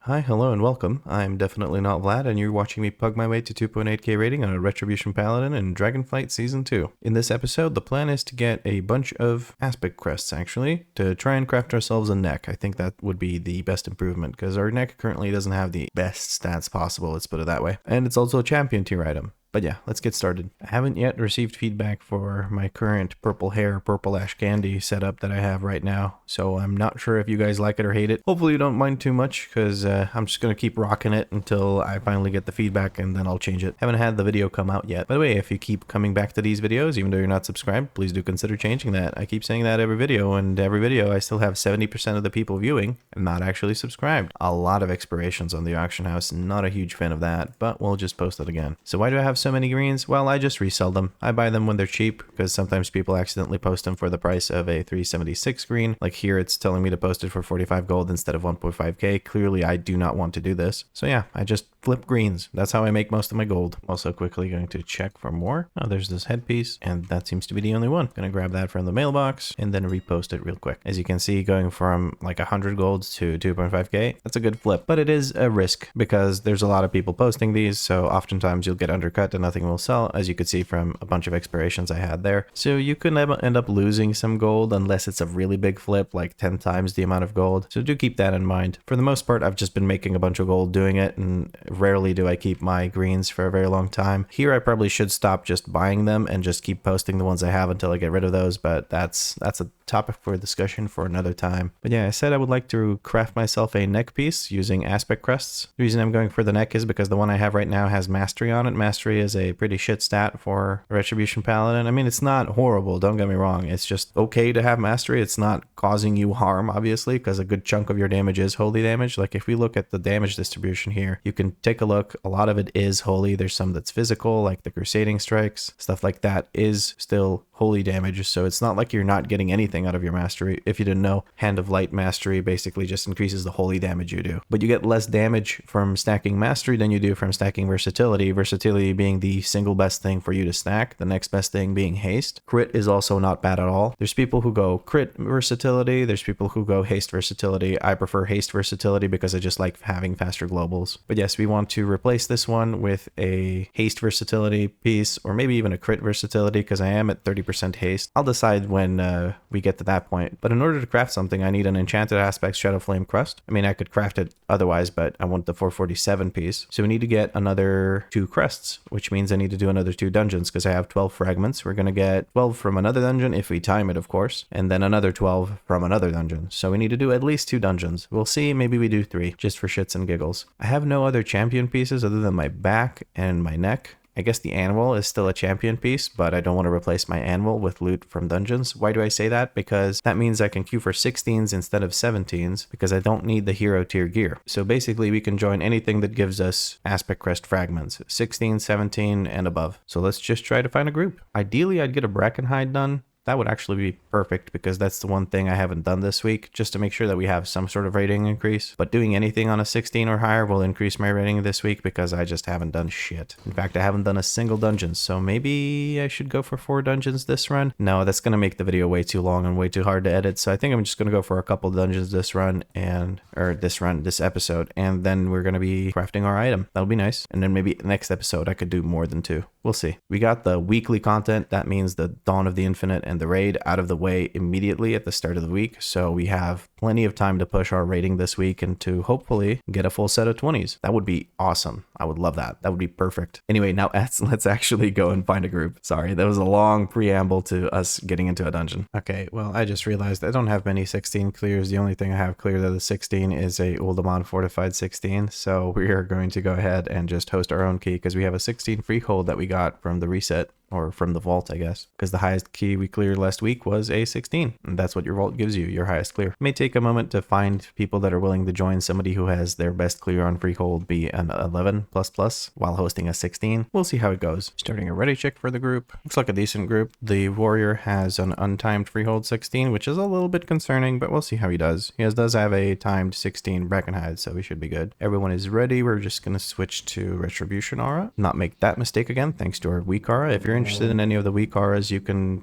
Hi, hello, and welcome. I'm definitely not Vlad, and you're watching me pug my way to 2.8k rating on a Retribution Paladin in Dragonflight Season 2. In this episode, the plan is to get a bunch of aspect crests, actually, to try and craft ourselves a neck. I think that would be the best improvement, because our neck currently doesn't have the best stats possible, let's put it that way. And it's also a champion tier item. But yeah, let's get started. I haven't yet received feedback for my current purple hair, purple ash candy setup that I have right now, so I'm not sure if you guys like it or hate it. Hopefully you don't mind too much, because I'm just going to keep rocking it until I finally get the feedback, and then I'll change it. Haven't had the video come out yet. By the way, if you keep coming back to these videos, even though you're not subscribed, please do consider changing that. I keep saying that every video, and every video I still have 70% of the people viewing and not actually subscribed. A lot of expirations on the auction house, not a huge fan of that, but we'll just post it again. So why do I have so many greens? Well, I just resell them. I buy them when they're cheap because sometimes people accidentally post them for the price of a 376 green. Like here, it's telling me to post it for 45 gold instead of 1.5k. Clearly, I do not want to do this. So yeah, I just flip greens. That's how I make most of my gold. Also quickly going to check for more. Oh, there's this headpiece, and that seems to be the only one. Gonna grab that from the mailbox and then repost it real quick. As you can see, going from like 100 golds to 2.5k, that's a good flip, but it is a risk because there's a lot of people posting these, so oftentimes you'll get undercut and nothing will sell, as you could see from a bunch of expirations I had there. So you could end up losing some gold unless it's a really big flip, like 10 times the amount of gold. So do keep that in mind. For the most part, I've just been making a bunch of gold doing it, and rarely do I keep my greens for a very long time. Here I probably should stop just buying them and just keep posting the ones I have until I get rid of those, but that's a topic for discussion for another time. But yeah, I said I would like to craft myself a neck piece using aspect crests. The reason I'm going for the neck is because the one I have right now has mastery on it. Mastery is a pretty shit stat for Retribution Paladin. I mean, it's not horrible, don't get me wrong. It's just okay to have mastery. It's not causing you harm, obviously, because a good chunk of your damage is holy damage. Like if we look at the damage distribution here, you can take a look. A lot of it is holy. There's some that's physical, like the crusading strikes. Stuff like that is still holy damage, so it's not like you're not getting anything out of your mastery. If you didn't know, Hand of Light mastery basically just increases the holy damage you do. But you get less damage from stacking mastery than you do from stacking versatility. Versatility being the single best thing for you to stack, the next best thing being haste. Crit is also not bad at all. There's people who go crit versatility, there's people who go haste versatility. I prefer haste versatility because I just like having faster globals. But yes, we want to replace this one with a haste versatility piece, or maybe even a crit versatility, because I am at 30% haste. I'll decide when we get to that point. But in order to craft something, I need an enchanted aspect Shadow Flame crest. I mean, I could craft it otherwise, but I want the 447 piece. So we need to get another 2 crests, which means I need to do another 2 dungeons because I have 12 fragments. We're going to get 12 from another dungeon if we time it, of course, and then another 12 from another dungeon. So we need to do at least 2 dungeons. We'll see, maybe we do 3 just for shits and giggles. I have no other champion pieces other than my back and my neck. I guess the anvil is still a champion piece, but I don't want to replace my anvil with loot from dungeons. Why do I say that? Because that means I can queue for 16s instead of 17s, because I don't need the hero tier gear. So basically we can join anything that gives us aspect crest fragments, 16, 17, and above. So let's just try to find a group. Ideally, I'd get a Brackenhide done. That would actually be perfect because that's the one thing I haven't done this week, just to make sure that we have some sort of rating increase. But doing anything on a 16 or higher will increase my rating this week because I just haven't done shit. In fact, I haven't done a single dungeon, so maybe I should go for 4 dungeons this run. No, that's going to make the video way too long and way too hard to edit, so I think I'm just going to go for a couple dungeons this run, this episode, and then we're going to be crafting our item. That'll be nice. And then maybe next episode I could do more than 2. We'll see. We got the weekly content. That means the Dawn of the Infinite and the raid out of the way immediately at the start of the week, so we have plenty of time to push our rating this week and to hopefully get a full set of 20s. That would be awesome. I would love that. That would be perfect. Anyway, now let's actually go and find a group. Sorry, that was a long preamble to us getting into a dungeon. Okay, well, I just realized I don't have many 16 clears. The only thing I have cleared of the 16 is a Uldaman Fortified 16, so we are going to go ahead and just host our own key because we have a 16 Freehold that we got from the reset. Or from the vault, I guess, because the highest key we cleared last week was a 16, and that's what your vault gives you, your highest clear. It may take a moment to find people that are willing to join. Somebody who has their best clear on Freehold be an 11++ while hosting a 16. We'll see how it goes. Starting a ready check for the group. Looks like a decent group. The warrior has an untimed Freehold 16, which is a little bit concerning, but we'll see how he does. He does have a timed 16 Brackenhide, so we should be good. Everyone is ready. We're just going to switch to Retribution Aura. Not make that mistake again, thanks to our WeakAuras. If you're interested in any of the WeakAuras, you can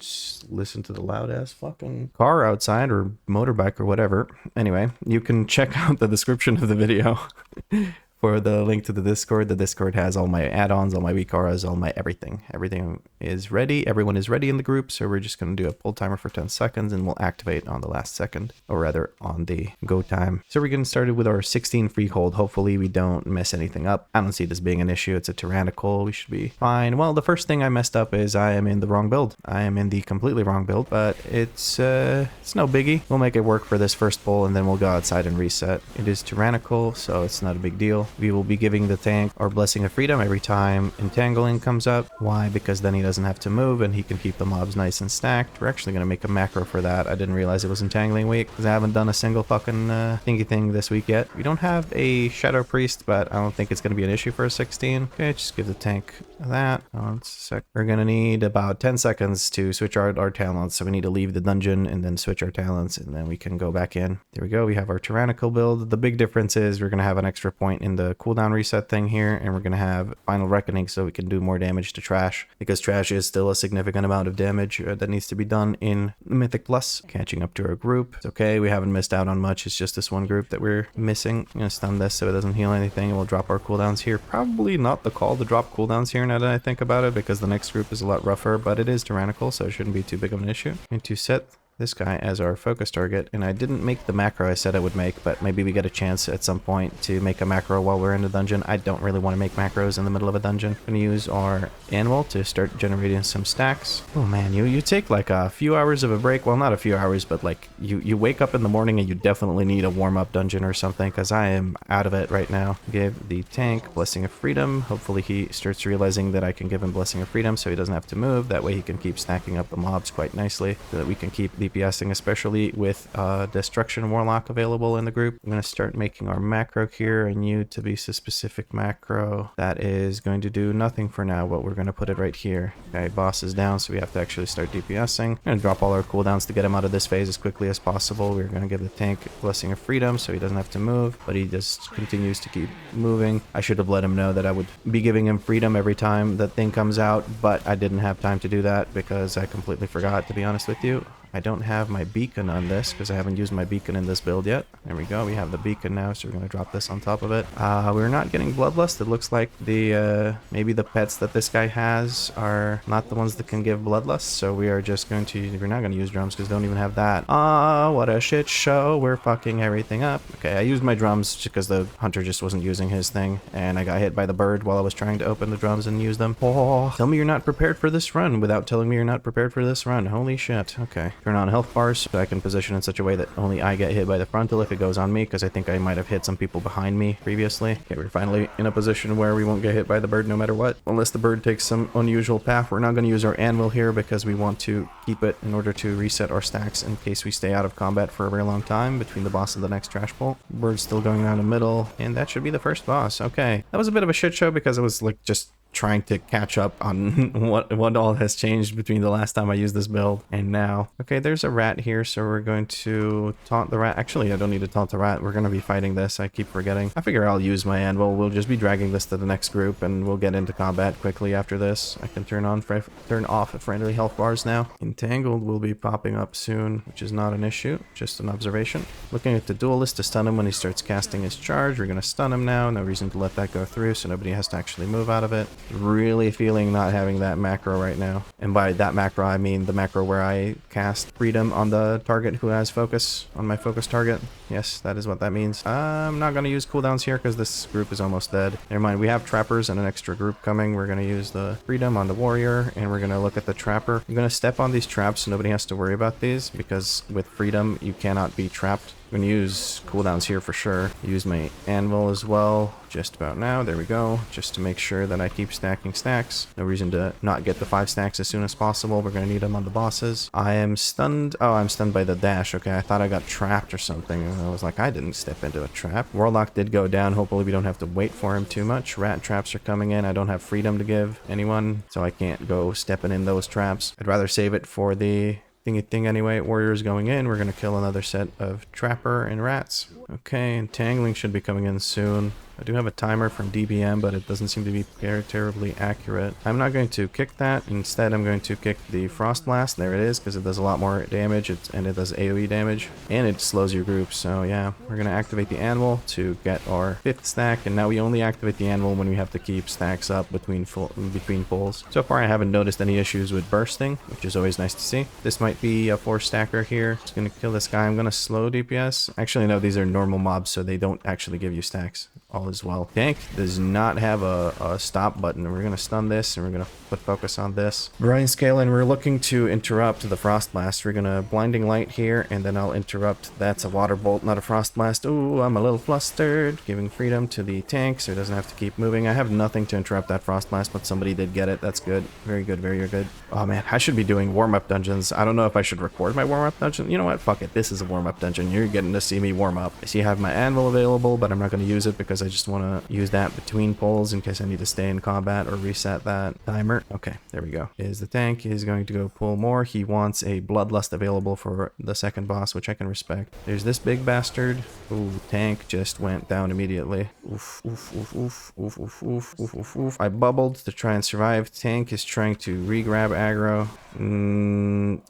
listen to the loud ass fucking car outside or motorbike or whatever. Anyway, you can check out the description of the video for the link to the Discord. The Discord has all my add-ons, all my WeakAuras, all my everything. Everything is ready. Everyone is ready in the group, so we're just going to do a pull timer for 10 seconds and we'll activate on the last second, or rather on the go time. So we're getting started with our 16 Freehold. Hopefully we don't mess anything up. I don't see this being an issue. It's a tyrannical. We should be fine. Well, the first thing I messed up is I am in the wrong build. I am in the completely wrong build, but it's no biggie. We'll make it work for this first pull and then we'll go outside and reset. It is tyrannical, so it's not a big deal. We will be giving the tank our Blessing of Freedom every time Entangling comes up. Why? Because then he doesn't have to move and he can keep the mobs nice and stacked. We're actually going to make a macro for that. I didn't realize it was Entangling week because I haven't done a single fucking thingy thing this week yet. We don't have a Shadow Priest, but I don't think it's going to be an issue for a 16. Okay, just give the tank that. Oh, it's a sec. We're going to need about 10 seconds to switch our talents. So we need to leave the dungeon and then switch our talents and then we can go back in. There we go. We have our Tyrannical build. The big difference is we're going to have an extra point in the cooldown reset thing here, and we're going to have Final Reckoning so we can do more damage to trash, because trash is still a significant amount of damage that needs to be done in Mythic Plus. Catching up to our group. It's okay. We haven't missed out on much. It's just this one group that we're missing. I'm going to stun this so it doesn't heal anything, and we'll drop our cooldowns here. Probably not the call to drop cooldowns here now that I think about it, because the next group is a lot rougher, but it is tyrannical, so it shouldn't be too big of an issue. And to set this guy as our focus target, and I didn't make the macro I said I would make, but maybe we get a chance at some point to make a macro while we're in the dungeon. I don't really want to make macros in the middle of a dungeon. I'm gonna use our animal to start generating some stacks. Oh man, you take like a few hours of a break. Well, not a few hours, but like you wake up in the morning and you definitely need a warm-up dungeon or something, because I am out of it right now. Give the tank Blessing of Freedom. Hopefully he starts realizing that I can give him Blessing of Freedom so he doesn't have to move. That way he can keep stacking up the mobs quite nicely so that we can keep DPSing, especially with Destruction Warlock available in the group. I'm going to start making our macro here. I need to be a specific macro that is going to do nothing for now, but we're going to put it right here. Okay, boss is down, so we have to actually start DPSing. I'm going to drop all our cooldowns to get him out of this phase as quickly as possible. We're going to give the tank Blessing of Freedom so he doesn't have to move, but he just continues to keep moving. I should have let him know that I would be giving him freedom every time that thing comes out, but I didn't have time to do that because I completely forgot, to be honest with you. I don't have my beacon on this because I haven't used my beacon in this build yet. There we go. We have the beacon now, so we're going to drop this on top of it. We're not getting Bloodlust. It looks like the maybe the pets that this guy has are not the ones that can give Bloodlust, so we are just going to... We're not going to use drums because they don't even have that. What a shit show. We're fucking everything up. Okay, I used my drums because the hunter just wasn't using his thing, and I got hit by the bird while I was trying to open the drums and use them. Oh, tell me you're not prepared for this run without telling me you're not prepared for this run. Holy shit. Okay. Turn on health bars so I can position in such a way that only I get hit by the frontal if it goes on me, because I think I might have hit some people behind me previously. Okay, we're finally in a position where we won't get hit by the bird no matter what, unless the bird takes some unusual path. We're not going to use our anvil here because we want to keep it in order to reset our stacks in case we stay out of combat for a very long time between the boss and the next trash pull. Bird's still going around the middle, and that should be the first boss. Okay, that was a bit of a shit show because it was like just trying to catch up on what all has changed between the last time I used this build and now. Okay, there's a rat here, so we're going to taunt the rat. Actually, I don't need to taunt the rat. We're going to be fighting this. I keep forgetting. I figure I'll use my anvil. We'll just be dragging this to the next group, and we'll get into combat quickly after this. I can turn off friendly health bars now. Entangled will be popping up soon, which is not an issue. Just an observation. Looking at the duelist to stun him when he starts casting his charge. We're going to stun him now. No reason to let that go through, so nobody has to actually move out of it. Really feeling not having that macro right now. And by that macro, I mean the macro where I cast freedom on the target who has focus, on my focus target. Yes, that is what that means. I'm not going to use cooldowns here because this group is almost dead. Never mind, we have trappers and an extra group coming. We're going to use the freedom on the warrior, and we're going to look at the trapper. I'm going to step on these traps so nobody has to worry about these, because with freedom, you cannot be trapped. I'm going to use cooldowns here for sure. Use my anvil as well, just about now. There we go. Just to make sure that I keep stacking stacks. No reason to not get the 5 stacks as soon as possible. We're going to need them on the bosses. I am stunned. Oh, I'm stunned by the dash. Okay, I thought I got trapped or something. I was like, I didn't step into a trap. Warlock did go down. Hopefully we don't have to wait for him too much. Rat traps are coming in. I don't have freedom to give anyone, so I can't go stepping in those traps. I'd rather save it for the thingy thing anyway. Warriors going in. We're going to kill another set of trapper and rats. Okay, entangling should be coming in soon. I do have a timer from DBM, but it doesn't seem to be terribly accurate. I'm not going to kick that. Instead, I'm going to kick the Frost Blast. There it is, because it does a lot more damage, and it does AoE damage, and it slows your group. So yeah, we're going to activate the Anvil to get our 5th stack, and now we only activate the Anvil when we have to keep stacks up between pulls. So far, I haven't noticed any issues with bursting, which is always nice to see. This might be a 4-stacker here. Just going to kill this guy. I'm going to slow DPS. Actually, no, these are normal mobs, so they don't actually give you stacks. All is well. Tank does not have a stop button. We're going to stun this, and we're going to put focus on this. Brian Scale, and we're looking to interrupt the Frost Blast. We're going to Blinding Light here, and then I'll interrupt. That's a Water Bolt, not a Frost Blast. Ooh, I'm a little flustered. Giving freedom to the tank, so it doesn't have to keep moving. I have nothing to interrupt that Frost Blast, but somebody did get it. That's good. Very good, very good. Oh man, I should be doing warm-up dungeons. I don't know if I should record my warm-up dungeon. You know what? Fuck it. This is a warm-up dungeon. You're getting to see me warm up. I see I have my Anvil available, but I'm not going to use it because I just want to use that between pulls in case I need to stay in combat or reset that timer. Okay, there we go. Is the tank is going to go pull more. He wants a Bloodlust available for the second boss, which I can respect. There's this big bastard. Ooh, tank just went down immediately. Oof, oof, oof, oof, oof, oof, oof, oof, oof, oof. I bubbled to try and survive. Tank is trying to re-grab aggro.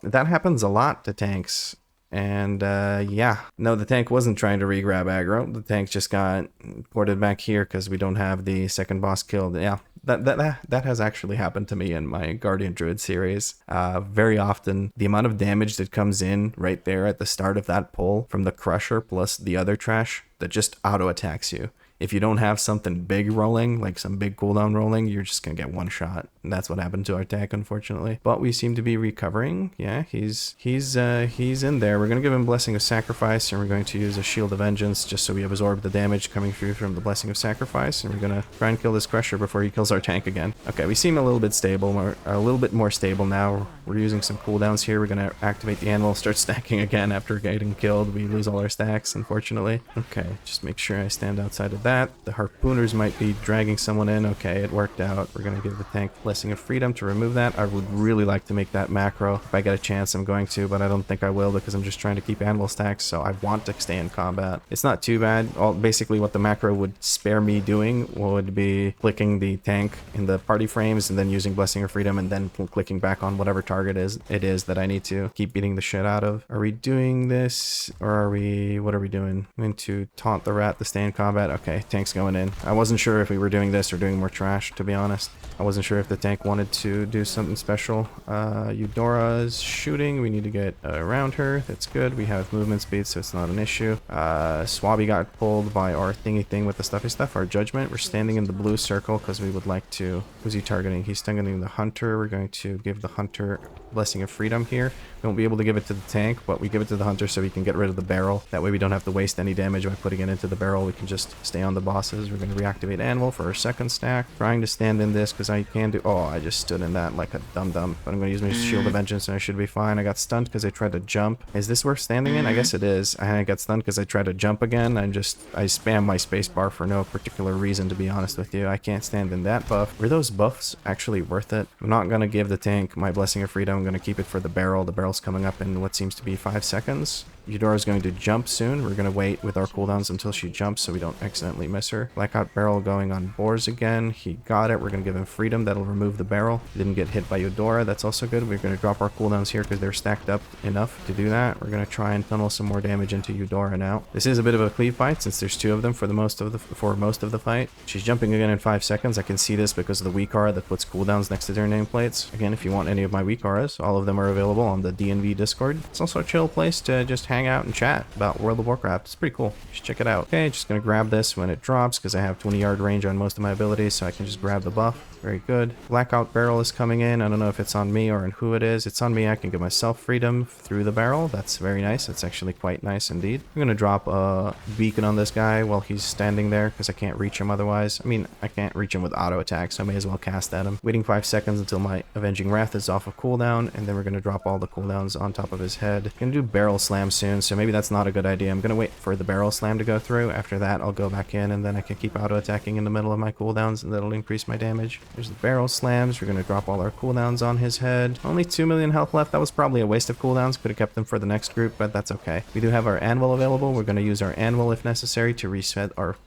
That happens a lot to tanks. And yeah, no, the tank wasn't trying to re-grab aggro. The tank just got ported back here because we don't have the second boss killed. Yeah, that has actually happened to me in my Guardian Druid series. Very often, the amount of damage that comes in right there at the start of that pull from the Crusher plus the other trash that just auto attacks you. If you don't have something big rolling, like some big cooldown rolling, you're just gonna get one shot. And that's what happened to our tank, unfortunately. But we seem to be recovering. Yeah, he's in there. We're gonna give him Blessing of Sacrifice, and we're going to use a Shield of Vengeance just so we absorb the damage coming through from the Blessing of Sacrifice. And we're gonna try and kill this Crusher before he kills our tank again. Okay, we seem a little bit stable, a little bit more stable now. We're using some cooldowns here. We're gonna activate the Anvil, start stacking again after getting killed. We lose all our stacks, unfortunately. Okay, just make sure I stand outside of that. The harpooners might be dragging someone in. Okay, it worked out. We're going to give the tank Blessing of Freedom to remove that. I would really like to make that macro. If I get a chance, I'm going to, but I don't think I will because I'm just trying to keep Anvil stacks, so I want to stay in combat. It's not too bad. Basically, what the macro would spare me doing would be clicking the tank in the party frames and then using Blessing of Freedom and then clicking back on whatever target it is that I need to keep beating the shit out of. Are we doing this, or what are we doing? I'm going to taunt the rat to stay in combat. Okay, tank's going in. I wasn't sure if we were doing this or doing more trash, to be honest. I wasn't sure if the tank wanted to do something special. Eudora's shooting. We need to get around her. That's good. We have movement speed, so it's not an issue. Swabby got pulled by our thingy thing with the stuffy stuff. Our Judgment. We're standing in the blue circle because we would like to... Who's he targeting? He's targeting the Hunter. We're going to give the Hunter Blessing of Freedom here. We won't be able to give it to the tank, but we give it to the Hunter so we can get rid of the barrel. That way we don't have to waste any damage by putting it into the barrel. We can just stay on the bosses. We're going to reactivate Anvil for our second stack. Trying to stand in this because I can do... Oh, I just stood in that like a dum-dum. But I'm going to use my Shield of Vengeance and I should be fine. I got stunned because I tried to jump. Is this worth standing in? I guess it is. I got stunned because I tried to jump again. I spam my spacebar for no particular reason, to be honest with you. I can't stand in that buff. Were those buffs actually worth it? I'm not going to give the tank my Blessing of Freedom. I'm going to keep it for the barrel. The barrel's coming up in what seems to be 5 seconds. Eudora's going to jump soon. We're going to wait with our cooldowns until she jumps so we don't accidentally miss her. Blackout Barrel going on Boars again. He got it. We're going to give him Freedom. That'll remove the barrel. Didn't get hit by Eudora. That's also good. We're going to drop our cooldowns here because they're stacked up enough to do that. We're going to try and tunnel some more damage into Eudora now. This is a bit of a cleave fight since there's 2 of them for most of the fight. She's jumping again in 5 seconds. I can see this because of the WeakAura that puts cooldowns next to their nameplates. Again, if you want any of my WeakAuras, all of them are available on the DNV Discord. It's also a chill place to just hang out and chat about World of Warcraft. It's pretty cool. You should check it out. Okay, just gonna grab this when it drops because I have 20-yard range on most of my abilities, so I can just grab the buff. Very good. Blackout Barrel is coming in. I don't know if it's on me or on who it is. It's on me. I can give myself freedom through the barrel. That's very nice. That's actually quite nice indeed. I'm going to drop a beacon on this guy while he's standing there because I can't reach him otherwise. I mean, I can't reach him with auto attack, so I may as well cast at him. Waiting 5 seconds until my Avenging Wrath is off of cooldown, and then we're going to drop all the cooldowns on top of his head. Going to do Barrel Slam soon, so maybe that's not a good idea. I'm going to wait for the Barrel Slam to go through. After that, I'll go back in, and then I can keep auto attacking in the middle of my cooldowns, and that'll increase my damage. There's the Barrel Slam. We're going to drop all our cooldowns on his head. Only 2 million health left. That was probably a waste of cooldowns. Could have kept them for the next group, but that's okay. We do have our Anvil available. We're going to use our Anvil if necessary to reset our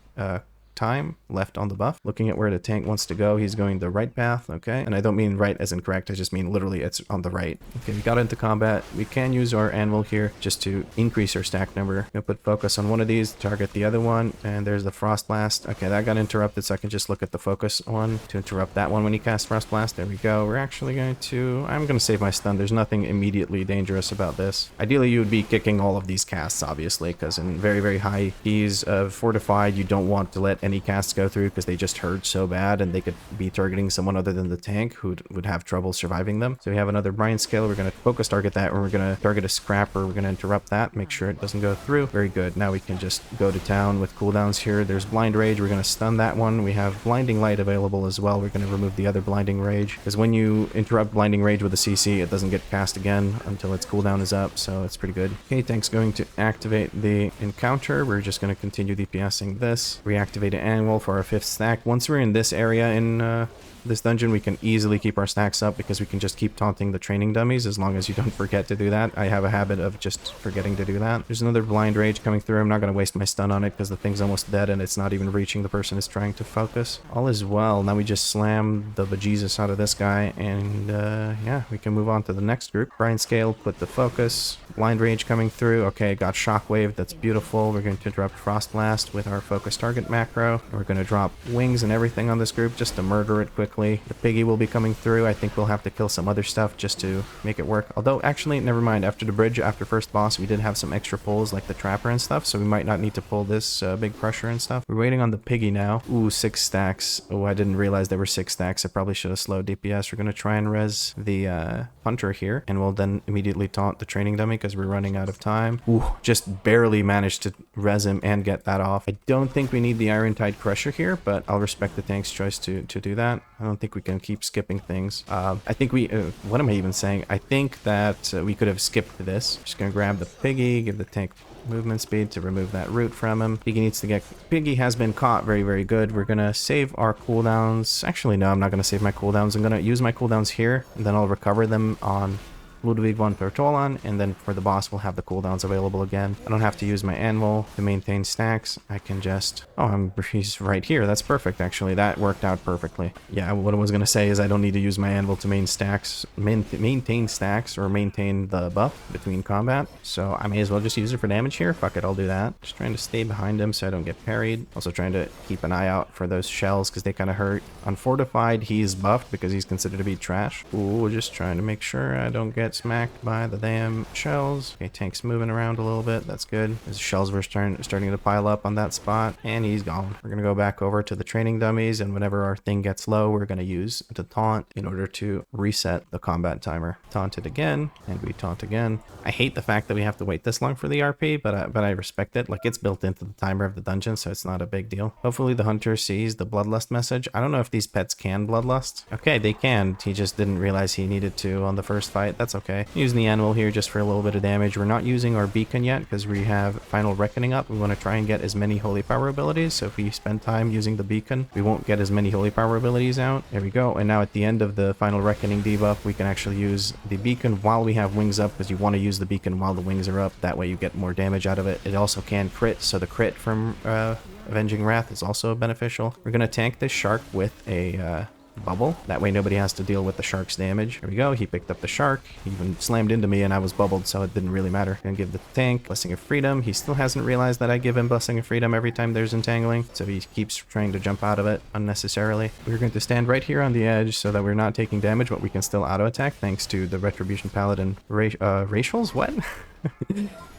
time left on the buff. Looking at where the tank wants to go, he's going the right path, okay? And I don't mean right as incorrect, I just mean literally it's on the right. Okay, we got into combat. We can use our anvil here just to increase our stack number. I'm gonna put focus on one of these, target the other one, and there's the Frost Blast. Okay, that got interrupted, so I can just look at the focus one to interrupt that one when he casts Frost Blast. There we go. We're actually going to... I'm going to save my stun. There's nothing immediately dangerous about this. Ideally, you would be kicking all of these casts, obviously, because in very, very high keys of Fortified, you don't want to let any casts go through because they just hurt so bad, and they could be targeting someone other than the tank who would have trouble surviving them. So we have another Brine Scale. We're going to focus target that, and we're going to target a Scrapper. We're going to interrupt that, make sure it doesn't go through. Very good. Now we can just go to town with cooldowns here. There's Blind Rage. We're going to stun that one. We have Blinding Light available as well. We're going to remove the other Blinding Rage, because when you interrupt Blinding Rage with a CC, it doesn't get cast again until its cooldown is up, so it's pretty good. Okay, tank's going to activate the encounter. We're just going to continue DPSing this. Reactivate an annual for our 5th stack. Once we're in this area in this dungeon, we can easily keep our stacks up because we can just keep taunting the training dummies as long as you don't forget to do that. I have a habit of just forgetting to do that. There's another Blind Rage coming through. I'm not going to waste my stun on it because the thing's almost dead and it's not even reaching the person it's trying to focus. All is well. Now we just slam the bejesus out of this guy, and yeah, we can move on to the next group. Brine Scale, put the focus. Blind Rage coming through. Okay, got Shockwave. That's beautiful. We're going to interrupt Frost Blast with our focus target macro. We're going to drop wings and everything on this group just to murder it quickly. The piggy will be coming through. I think we'll have to kill some other stuff just to make it work. Although, actually, never mind. After the bridge, after first boss, we did have some extra pulls like the trapper and stuff, so we might not need to pull this big crusher and stuff. We're waiting on the piggy now. Ooh, 6 stacks. Oh, I didn't realize there were 6 stacks. I probably should have slowed DPS. We're going to try and res the hunter here, and we'll then immediately taunt the training dummy because we're running out of time. Ooh, just barely managed to res him and get that off. I don't think we need the Iron Tide Crusher here, but I'll respect the tank's choice to do that. I don't think we can keep skipping things. I think we... what am I even saying? I think that we could have skipped this. Just gonna grab the piggy, give the tank movement speed to remove that root from him. Piggy needs to get... Piggy has been caught. Very, very good. We're gonna save our cooldowns. Actually, no, I'm not gonna save my cooldowns. I'm gonna use my cooldowns here, and then I'll recover them on Ludwig von Bertolan, and then for the boss we'll have the cooldowns available again. I don't have to use my anvil to maintain stacks. I can just... Oh, he's right here. That's perfect, actually. That worked out perfectly. Yeah, what I was going to say is I don't need to use my anvil to maintain stacks or maintain the buff between combat, so I may as well just use it for damage here. Fuck it, I'll do that. Just trying to stay behind him so I don't get parried. Also trying to keep an eye out for those shells because they kind of hurt. On Fortified, he's buffed because he's considered to be trash. Ooh, just trying to make sure I don't get smacked by the damn shells. Okay, tank's moving around a little bit. That's good. His shells were starting to pile up on that spot, and he's gone. We're gonna go back over to the training dummies, and whenever our thing gets low, we're gonna use the taunt in order to reset the combat timer. Taunt it again, and we taunt again. I hate the fact that we have to wait this long for the RP, but I respect it. Like, it's built into the timer of the dungeon, so it's not a big deal. Hopefully the hunter sees the bloodlust message. I don't know if these pets can bloodlust. Okay, they can. He just didn't realize he needed to on the first fight. That's okay. Using the animal here just for a little bit of damage. We're not using our beacon yet because we have Final Reckoning up. We want to try and get as many holy power abilities, so if we spend time using the beacon, we won't get as many holy power abilities out. There we go. And now at the end of the Final Reckoning debuff, we can actually use the beacon while we have wings up, because you want to use the beacon while the wings are up. That way you get more damage out of it. It also can crit, so the crit from Avenging Wrath is also beneficial. We're going to tank this shark with a bubble. That way nobody has to deal with the shark's damage. There we go. He picked up the shark. He even slammed into me and I was bubbled, so it didn't really matter. Gonna give the tank Blessing of Freedom. He still hasn't realized that I give him Blessing of Freedom every time there's entangling, so he keeps trying to jump out of it unnecessarily. We're going to stand right here on the edge so that we're not taking damage, but we can still auto attack thanks to the Retribution Paladin racials? What?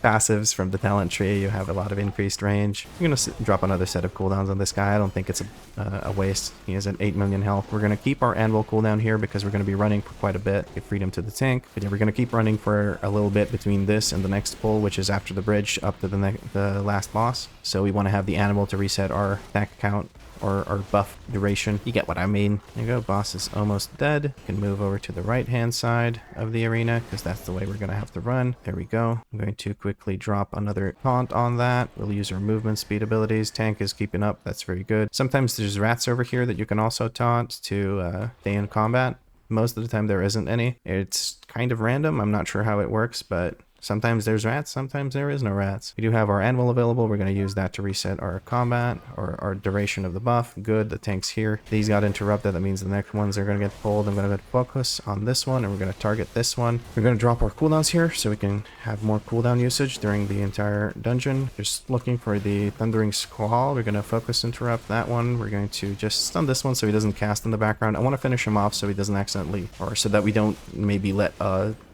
Passives from the talent tree. You have a lot of increased range. I'm going to drop another set of cooldowns on this guy. I don't think it's a waste. He has an 8 million health. We're going to keep our anvil cooldown here because we're going to be running for quite a bit. Give freedom to the tank. But yeah, we're going to keep running for a little bit between this and the next pull, which is after the bridge up to the last boss. So we want to have the animal to reset our attack count or buff duration. You get what I mean. There you go. Boss is almost dead. You can move over to the right-hand side of the arena because that's the way we're going to have to run. There we go. I'm going to quickly drop another taunt on that. We'll use our movement speed abilities. Tank is keeping up. That's very good. Sometimes there's rats over here that you can also taunt to stay in combat. Most of the time there isn't any. It's kind of random. I'm not sure how it works, but Sometimes there's rats, sometimes there is no rats. We do have our anvil available. We're going to use that to reset our combat or our duration of the buff. Good, the tank's here. These got interrupted. That means the next ones are going to get pulled. I'm going to focus on this one, and we're going to target this one. We're going to drop our cooldowns here so we can have more cooldown usage during the entire dungeon. Just looking for the Thundering Squall. We're going to focus interrupt that one. We're going to just stun this one so he doesn't cast in the background. I want to finish him off so he doesn't accidentally, or so that we don't maybe let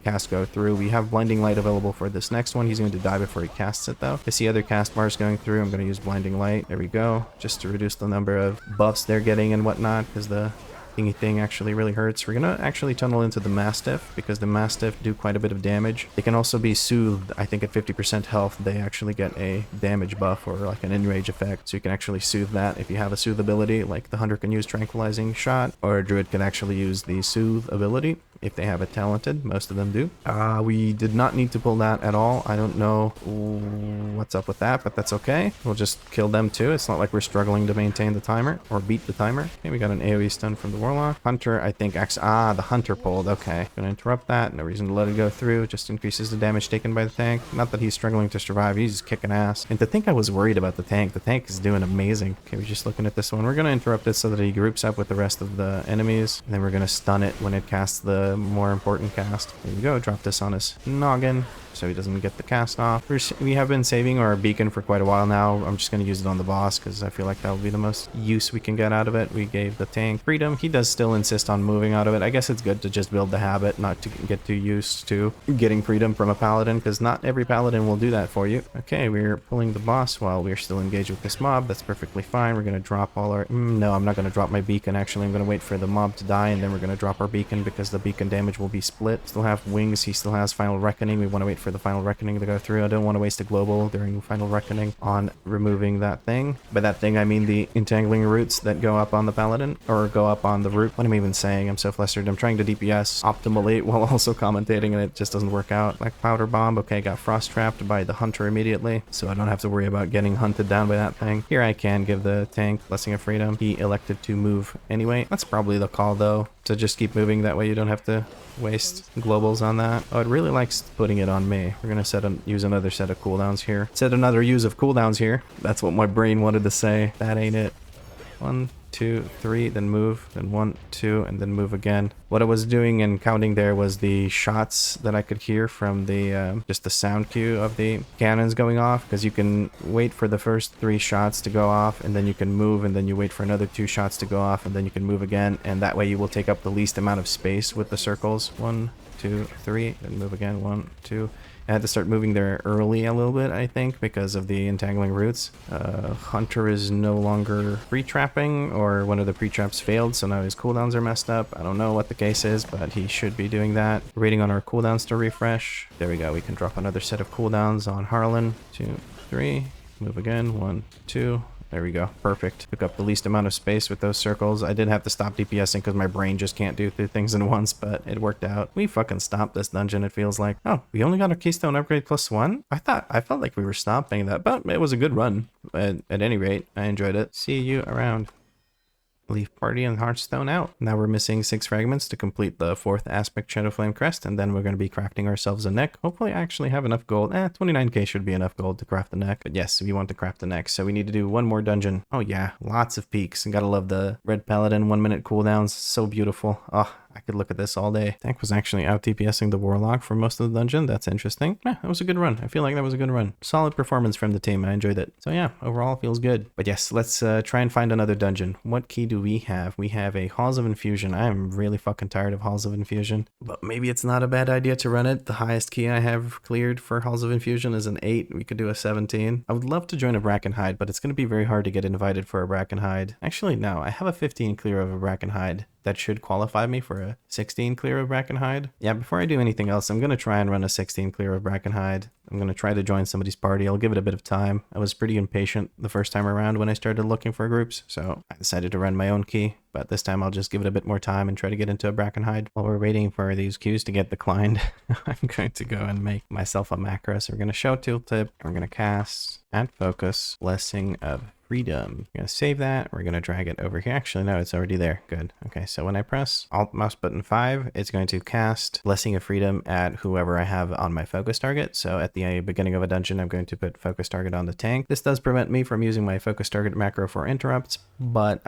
cast go through. We have Blinding Light available for this next one. He's going to die before he casts it though. I see other cast bars going through. I'm going to use Blinding Light. There we go. Just to reduce the number of buffs they're getting and whatnot, because the thingy thing actually really hurts. We're gonna actually tunnel into the Mastiff because the Mastiff do quite a bit of damage. They can also be soothed. I think at 50% health they actually get a damage buff or like an enrage effect, so you can actually soothe that if you have a soothe ability. Like the hunter can use tranquilizing shot, or a druid can actually use the soothe ability if they have it talented. Most of them do. We did not need to pull that at all. I don't know what's up with that, but that's okay. We'll just kill them too. It's not like we're struggling to maintain the timer or beat the timer. Okay, we got an AoE stun from the Warlock. Hunter, I think, the Hunter pulled. Okay, gonna interrupt that. No reason to let it go through. Just increases the damage taken by the tank. Not that he's struggling to survive. He's just kicking ass. And to think I was worried about the tank is doing amazing. Okay, we're just looking at this one. We're gonna interrupt it so that he groups up with the rest of the enemies. And then we're gonna stun it when it casts the more important cast. There we go. Drop this on his noggin so he doesn't get the cast off. We have been saving our beacon for quite a while now. I'm just going to use it on the boss because I feel like that will be the most use we can get out of it. We gave the tank freedom. He does still insist on moving out of it. I guess it's good to just build the habit, not to get too used to getting freedom from a paladin, because not every paladin will do that for you. Okay, we're pulling the boss while we're still engaged with this mob. That's perfectly fine. We're going to drop all our... no, I'm not going to drop my beacon. Actually, I'm going to wait for the mob to die, and then we're going to drop our beacon because the beacon damage will be split. Still have wings. He still has Final Reckoning. We want to wait for the Final Reckoning to go through. I don't want to waste a global during Final Reckoning on removing that thing. By that thing, I mean the entangling roots that go up on the paladin, or go up on the root. What am I even saying? I'm so flustered. I'm trying to DPS optimally while also commentating, and it just doesn't work out. Like Powder Bomb. Okay, got frost trapped by the hunter immediately, so I don't have to worry about getting hunted down by that thing. Here I can give the tank Blessing of Freedom. He elected to move anyway. That's probably the call though, to just keep moving. That way you don't have to waste globals on that. Oh, it really likes putting it on me. We're gonna use another set of cooldowns here. Set another use of cooldowns here. That's what my brain wanted to say. That ain't it. 1, 2, 3, then move, then 1, 2, and then move again. What I was doing and counting there was the shots that I could hear from the just the sound cue of the cannons going off, because you can wait for the first 3 shots to go off, and then you can move, and then you wait for another 2 shots to go off, and then you can move again, and that way you will take up the least amount of space with the circles. 1, 2, 3, then move again. 1, 2. I had to start moving there early a little bit, I think, because of the entangling roots. Hunter is no longer pre-trapping, or one of the pre-traps failed, so now his cooldowns are messed up. I don't know what the case is, but he should be doing that. We're waiting on our cooldowns to refresh. There we go. We can drop another set of cooldowns on Harlan. 2, 3. Move again. 1, 2. There we go. Perfect. Took up the least amount of space with those circles. I did have to stop DPSing because my brain just can't do 2 things at once, but it worked out. We fucking stopped this dungeon, it feels like. Oh, we only got our Keystone upgrade +1? I felt like we were stopping that, but it was a good run. At any rate, I enjoyed it. See you around. Leaf Party and Hearthstone out. Now we're missing 6 fragments to complete the 4th aspect Shadowflame crest, and then we're going to be crafting ourselves a neck. Hopefully I actually have enough gold. 29k should be enough gold to craft the neck. But yes, we want to craft the neck, so we need to do 1 more dungeon. Oh yeah, lots of peaks. And gotta love the Ret Paladin 1-minute cooldowns. So beautiful. Oh, I could look at this all day. Tank was actually out DPSing the Warlock for most of the dungeon. That's interesting. Yeah, that was a good run. I feel like that was a good run. Solid performance from the team. I enjoyed it. So yeah, overall feels good. But yes, let's try and find another dungeon. What key do we have? We have a Halls of Infusion. I am really fucking tired of Halls of Infusion, but maybe it's not a bad idea to run it. The highest key I have cleared for Halls of Infusion is an 8. We could do a 17. I would love to join a Brackenhide, but it's going to be very hard to get invited for a Brackenhide. Actually, no, I have a 15 clear of a Brackenhide. That should qualify me for a 16 clear of Brackenhide. Yeah, before I do anything else, I'm going to try and run a 16 clear of Brackenhide. I'm going to try to join somebody's party. I'll give it a bit of time. I was pretty impatient the first time around when I started looking for groups, so I decided to run my own key. But this time I'll just give it a bit more time and try to get into a Brackenhide. While we're waiting for these queues to get declined, I'm going to go and make myself a macro. So we're going to show tooltip. We're going to cast and focus Blessing of freedom. I'm gonna save that. We're gonna drag it over here. Actually, no, it's already there. Good. Okay, so when I press Alt mouse button 5, it's going to cast Blessing of Freedom at whoever I have on my focus target. So at the beginning of a dungeon, I'm going to put focus target on the tank. This does prevent me from using my focus target macro for interrupts, but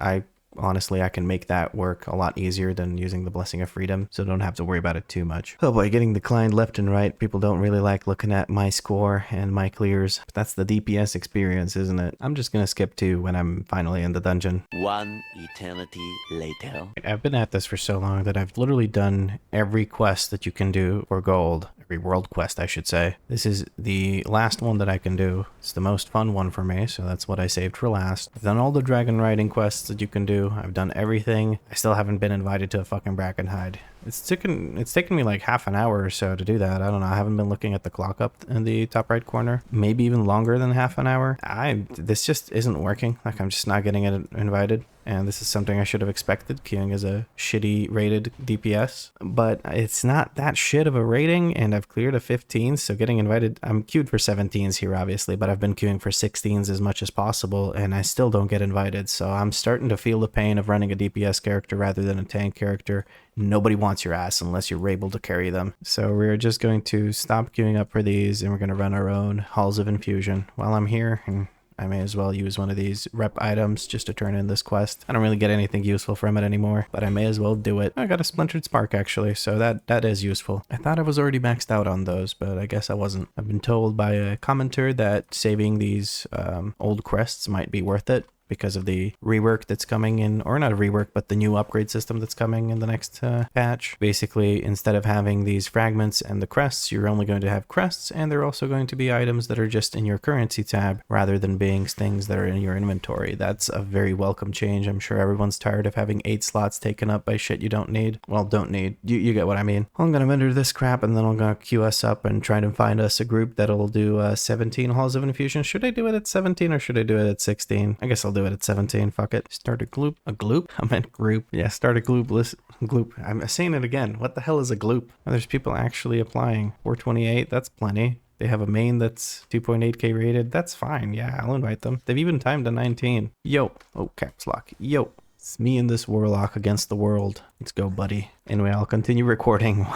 honestly, I can make that work a lot easier than using the Blessing of Freedom, so don't have to worry about it too much. Oh boy, getting declined left and right. People don't really like looking at my score and my clears, but that's the DPS experience, isn't it? I'm just gonna skip 2 when I'm finally in the dungeon. One eternity later. I've been at this for so long that I've literally done every quest that you can do for gold. Every world quest, I should say. This is the last one that I can do. It's the most fun one for me, so that's what I saved for last. I've done all the dragon riding quests that you can do. I've done everything. I still haven't been invited to a fucking Brackenhide. It's taken me like half an hour or so to do that. I don't know. I haven't been looking at the clock up in the top right corner. Maybe even longer than half an hour. This just isn't working. Like, I'm just not getting it invited. And this is something I should have expected, queuing as a shitty rated DPS. But it's not that shit of a rating, and I've cleared a 15, so getting invited, I'm queued for 17s here, obviously, but I've been queuing for 16s as much as possible, and I still don't get invited. So I'm starting to feel the pain of running a DPS character rather than a tank character. Nobody wants your ass unless you're able to carry them. So we're just going to stop queuing up for these, and we're going to run our own Halls of Infusion. While I'm here, and I may as well use one of these rep items just to turn in this quest. I don't really get anything useful from it anymore, but I may as well do it. I got a Splintered Spark, actually, so that is useful. I thought I was already maxed out on those, but I guess I wasn't. I've been told by a commenter that saving these old crests might be worth it, because of the rework that's coming in, or not a rework, but the new upgrade system that's coming in the next patch. Basically, instead of having these fragments and the crests, you're only going to have crests, and they're also going to be items that are just in your currency tab, rather than being things that are in your inventory. That's a very welcome change. I'm sure everyone's tired of having 8 slots taken up by shit you don't need. Well, don't need. You get what I mean. I'm gonna vendor this crap, and then I'm gonna queue us up and try to find us a group that'll do 17 Halls of Infusion. Should I do it at 17, or should I do it at 16? I guess I'll do it at 17. Fuck it. Start a gloop. A gloop? I meant group. Yeah, start a gloop. Listen, gloop. I'm saying it again. What the hell is a gloop? Oh, there's people actually applying. 428. That's plenty. They have a main that's 2.8k rated. That's fine. Yeah, I'll invite them. They've even timed to 19. Yo. Oh, caps lock. Yo. It's me and this warlock against the world. Let's go, buddy. Anyway, I'll continue recording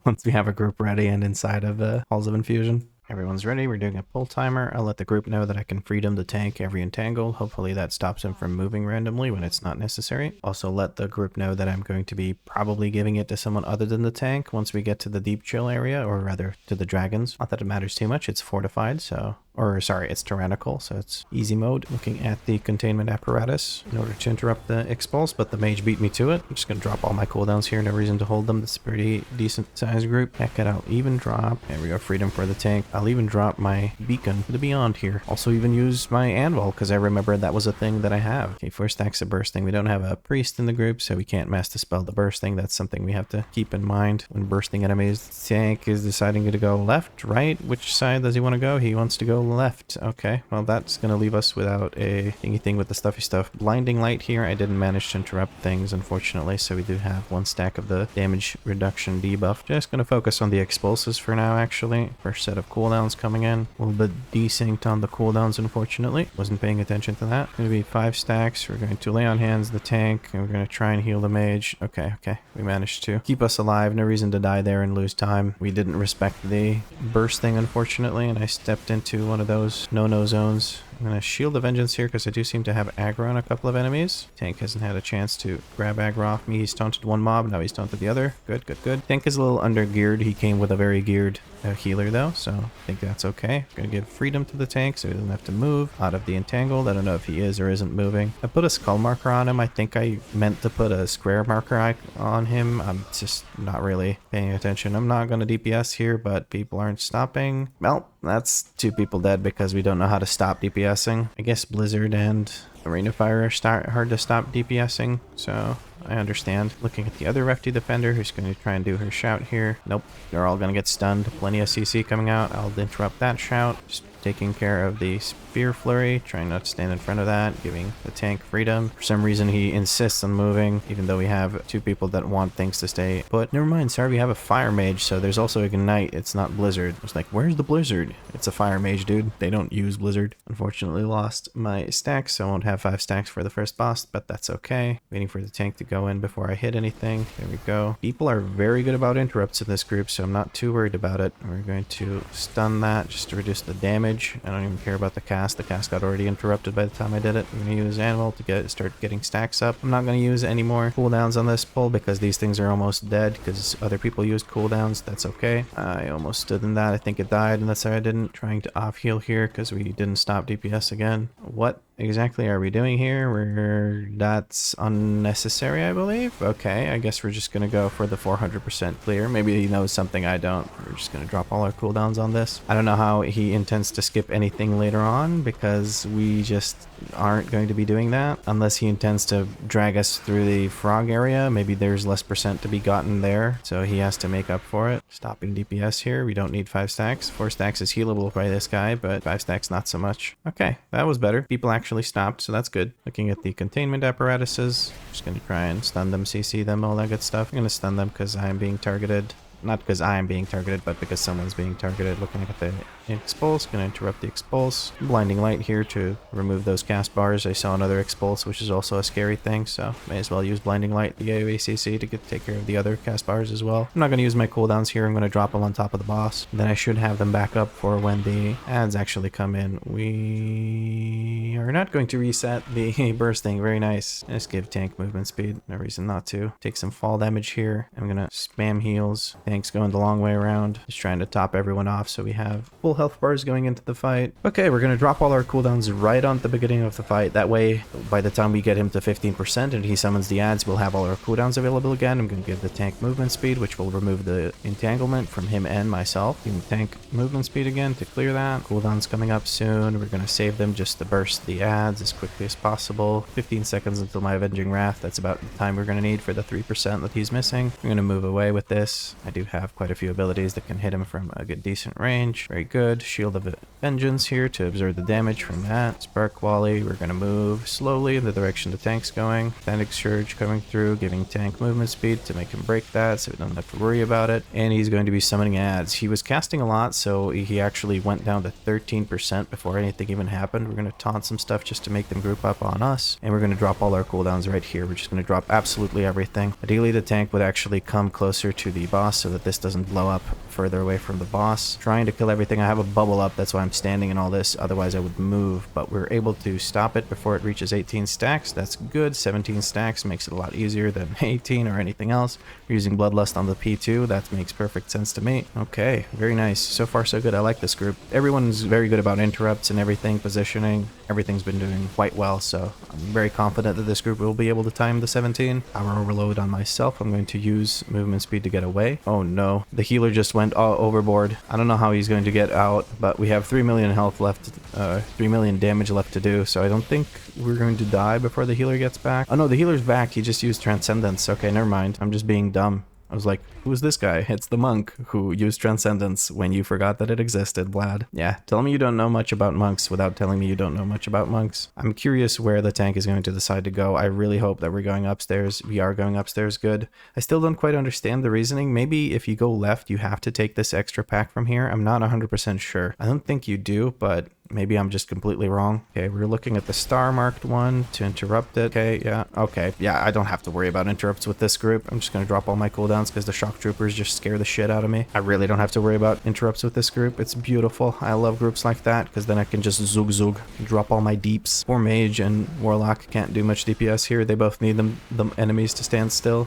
once we have a group ready and inside of Halls of Infusion. Everyone's ready. We're doing a pull timer. I'll let the group know that I can freedom the tank every entangled. Hopefully that stops him from moving randomly when it's not necessary. Also let the group know that I'm going to be probably giving it to someone other than the tank once we get to the deep chill area, or rather to the dragons. Not that it matters too much. It's fortified, so... Or, sorry, it's tyrannical, so it's easy mode. Looking at the containment apparatus in order to interrupt the expulse, but the mage beat me to it. I'm just going to drop all my cooldowns here. No reason to hold them. This is a pretty decent sized group. Heck it, I'll even drop... There we go, freedom for the tank. I'll even drop my beacon to the beyond here. Also even use my anvil, because I remember that was a thing that I have. Okay, 4 stacks of bursting. We don't have a priest in the group, so we can't mass dispel the bursting. That's something we have to keep in mind when bursting enemies. The tank is deciding to go left, right. Which side does he want to go? He wants to go left. Okay, well that's gonna leave us without a thingy thing with the stuffy stuff. Blinding light here. I didn't manage to interrupt things, unfortunately, so we do have 1 stack of the damage reduction debuff. Just gonna focus on the expulses for now, actually. First set of cooldowns coming in. A little bit desynced on the cooldowns, unfortunately. Wasn't paying attention to that. Gonna be 5 stacks. We're going to lay on hands the tank, and we're gonna try and heal the mage. Okay. We managed to keep us alive. No reason to die there and lose time. We didn't respect the bursting, unfortunately, and I stepped into one of those no-no zones. I'm going to shield the vengeance here because I do seem to have aggro on a couple of enemies. Tank hasn't had a chance to grab aggro off me. He's taunted one mob, now he's taunted the other. Good. Tank is a little under geared. He came with a very geared healer though, so I think that's okay. Gonna give freedom to the tank so he doesn't have to move out of the entangled. I don't know if he is or isn't moving. I put a skull marker on him. I think I meant to put a square marker on him. I'm just not really paying attention. I'm not gonna DPS here, but people aren't stopping. Well, that's 2 people dead because we don't know how to stop DPSing. I guess Blizzard and Arena Fire are hard to stop DPSing, so I understand. Looking at the other Refty Defender who's going to try and do her shout here. Nope, they're all going to get stunned. Plenty of CC coming out. I'll interrupt that shout. Just taking care of the spear flurry, trying not to stand in front of that, giving the tank freedom. For some reason, he insists on moving, even though we have two people that want things to stay put. Never mind, sorry, we have a fire mage, so there's also ignite. It's not blizzard. It's like, where's the blizzard? It's a fire mage, dude. They don't use blizzard. Unfortunately, lost my stacks, so I won't have 5 stacks for the first boss, but that's okay. Waiting for the tank to go in before I hit anything. There we go. People are very good about interrupts in this group, so I'm not too worried about it. We're going to stun that just to reduce the damage. I don't even care about the cast. The cast got already interrupted by the time I did it. I'm going to use animal to start getting stacks up. I'm not going to use any more cooldowns on this pull because these things are almost dead because other people use cooldowns. That's okay. I almost stood in that. I think it died, and that's why I didn't. Trying to off heal here because we didn't stop DPS again. What exactly are we doing here? That's unnecessary, I believe. Okay, I guess we're just gonna go for the 400% clear. Maybe he knows something I don't. We're just gonna drop all our cooldowns on this. I don't know how he intends to skip anything later on because we just aren't going to be doing that unless he intends to drag us through the frog area. Maybe there's less percent to be gotten there, so he has to make up for it. Stopping DPS here. We don't need 5 stacks. 4 stacks is healable by this guy, but 5 stacks not so much. Okay, that was better. People actually stopped, so that's good. Looking at the containment apparatuses, just gonna try and stun them, CC them, all that good stuff. I'm gonna stun them because I'm being targeted. Not because I am being targeted, but because someone's being targeted. Looking at the expulse, gonna interrupt the expulse. Blinding light here to remove those cast bars. I saw another expulse, which is also a scary thing, so may as well use blinding light, the AOACC, to take care of the other cast bars as well. I'm not gonna use my cooldowns here. I'm gonna drop them on top of the boss. Then I should have them back up for when the ads actually come in. We are not going to reset the bursting. Very nice. Just give tank movement speed. No reason not to. Take some fall damage here. I'm gonna spam heals. Tank's going the long way around. Just trying to top everyone off so we have full health bars going into the fight. Okay, we're gonna drop all our cooldowns right on the beginning of the fight. That way, by the time we get him to 15% and he summons the ads, we'll have all our cooldowns available again. I'm gonna give the tank movement speed, which will remove the entanglement from him and myself. Give him tank movement speed again to clear that. Cooldowns coming up soon. We're gonna save them just to burst the ads as quickly as possible. 15 seconds until my Avenging Wrath. That's about the time we're gonna need for the 3% that he's missing. I'm gonna move away with this. I do have quite a few abilities that can hit him from a good decent range. Very good. Shield of Vengeance here to absorb the damage from that. Spark Wally. We're going to move slowly in the direction the tank's going. Static Surge coming through, giving tank movement speed to make him break that so we don't have to worry about it. And he's going to be summoning ads. He was casting a lot, so he actually went down to 13% before anything even happened. We're going to taunt some stuff just to make them group up on us. And we're going to drop all our cooldowns right here. We're just going to drop absolutely everything. Ideally, the tank would actually come closer to the boss so that this doesn't blow up further away from the boss. Trying to kill everything. I have a bubble up, that's why I'm standing in all this, otherwise I would move, but we're able to stop it before it reaches 18 stacks. That's good. 17 stacks makes it a lot easier than 18 or anything else. We're using Bloodlust on the P2. That makes perfect sense to me. Okay, very nice. So far so good. I like this group. Everyone's very good about interrupts and everything, positioning. Everything's been doing quite well, so I'm very confident that this group will be able to time the 17. Power overload on myself. I'm going to use movement speed to get away. Oh no, the healer just went all overboard. I don't know how he's going to get out, but we have 3 million health left, 3 million damage left to do, so I don't think we're going to die before the healer gets back. Oh no, the healer's back. He just used Transcendence. Okay, never mind. I'm just being dumb. I was like, who's this guy? It's the monk who used Transcendence when you forgot that it existed, Vlad. Yeah, tell me you don't know much about monks without telling me you don't know much about monks. I'm curious where the tank is going to decide to go. I really hope that we're going upstairs. We are going upstairs, good. I still don't quite understand the reasoning. Maybe if you go left, you have to take this extra pack from here. I'm not 100% sure. I don't think you do, but maybe I'm just completely wrong. Okay, we're looking at the star marked one to interrupt it. Okay, yeah, okay. Yeah, I don't have to worry about interrupts with this group. I'm just gonna drop all my cooldowns because the shock troopers just scare the shit out of me. I really don't have to worry about interrupts with this group. It's beautiful. I love groups like that because then I can just zug zug, drop all my deeps. Poor mage and warlock can't do much DPS here. They both need the enemies to stand still.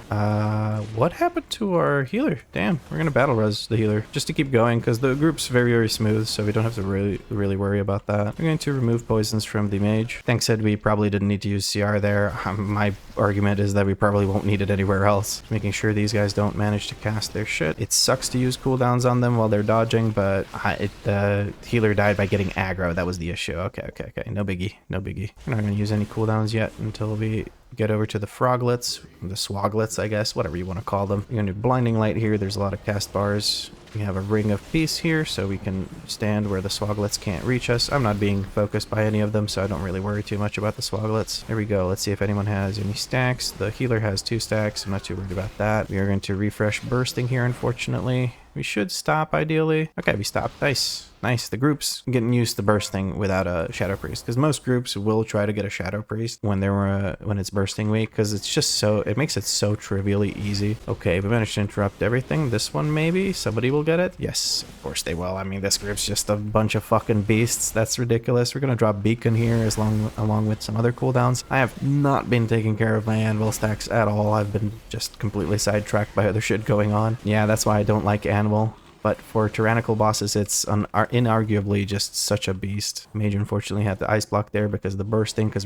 What happened to our healer? Damn, we're gonna battle res the healer just to keep going because the group's very, very smooth, so we don't have to really worry about that. We're going to remove poisons from the mage. Thanks said we probably didn't need to use CR there. My argument is that we probably won't need it anywhere else. Making sure these guys don't manage to cast their shit. It sucks to use cooldowns on them while they're dodging, but the healer died by getting aggro. That was the issue. Okay. No biggie. We're not going to use any cooldowns yet until we get over to the froglets, the swoglets, I guess, whatever you want to call them. You're gonna do blinding light here. There's a lot of cast bars. We have a ring of peace here, so we can stand where the swoglets can't reach us. I'm not being focused by any of them, so I don't really worry too much about the swoglets. There we go. Let's see if anyone has any stacks. The healer has 2 stacks. I'm not too worried about that. We are going to refresh bursting here, unfortunately. We should stop, ideally. Okay, we stopped. Nice. Nice. The group's getting used to bursting without a Shadow Priest, because most groups will try to get a Shadow Priest when when it's bursting week, because it's just so, it makes it so trivially easy. Okay, we managed to interrupt everything. This one, maybe somebody will get it. Yes, of course they will. I mean, this group's just a bunch of fucking beasts. That's ridiculous. We're gonna drop Beacon here along with some other cooldowns. I have not been taking care of my anvil stacks at all. I've been just completely sidetracked by other shit going on. Yeah, that's why I don't like anvil. But for tyrannical bosses, it's inarguably just such a beast. Mage unfortunately had the ice block there because of the bursting, because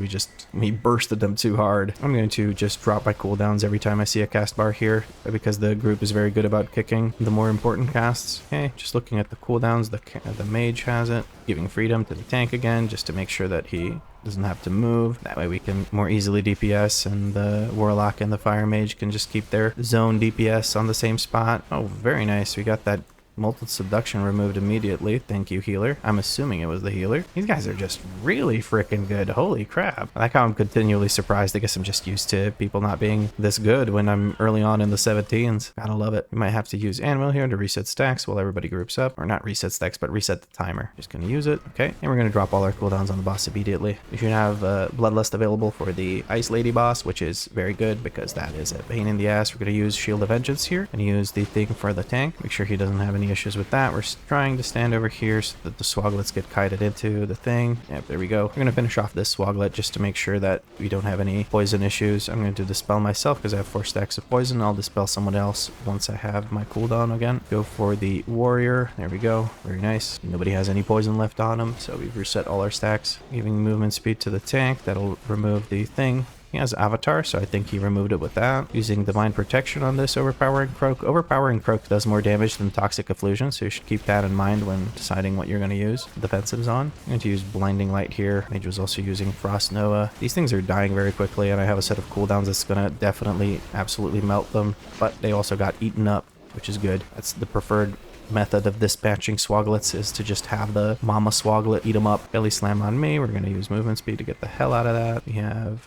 we bursted them too hard. I'm going to just drop my cooldowns every time I see a cast bar here, because the group is very good about kicking the more important casts. Okay, just looking at the cooldowns, the mage has it, giving freedom to the tank again, just to make sure that he doesn't have to move. That way we can more easily DPS, and the warlock and the fire mage can just keep their zone DPS on the same spot. Oh, very nice. We got that molten seduction removed immediately. Thank you, healer. I'm assuming it was the healer. These guys are just really freaking good. Holy crap. I like how I'm continually surprised. I guess I'm just used to people not being this good when I'm early on in the 17s. Gotta love it. We might have to use anvil here to reset stacks while everybody groups up. Or not reset stacks, but reset the timer. Just gonna use it. Okay. And we're gonna drop all our cooldowns on the boss immediately. We should have Bloodlust available for the Ice Lady boss, which is very good because that is a pain in the ass. We're gonna use Shield of Vengeance here and use the thing for the tank. Make sure he doesn't have any issues with that. We're trying to stand over here so that the swoglets get kited into the thing. Yep, there we go. We're gonna finish off this swoglet just to make sure that we don't have any poison issues. I'm going to dispel myself because I have 4 stacks of poison. I'll dispel someone else once I have my cooldown again. Go for the warrior. There we go. Very nice. Nobody has any poison left on him, so we've reset all our stacks. Giving movement speed to the tank. That'll remove the thing. He has Avatar, so I think he removed it with that. Using Divine Protection on this Overpowering Croak. Overpowering Croak does more damage than Toxic Efflusion, so you should keep that in mind when deciding what you're going to use defensives on. I'm going to use Blinding Light here. Mage was also using Frost Nova. These things are dying very quickly, and I have a set of cooldowns that's going to definitely absolutely melt them, but they also got eaten up, which is good. That's the preferred method of dispatching swoglets, is to just have the mama swoglet eat them up. Belly slam on me. We're going to use movement speed to get the hell out of that. We have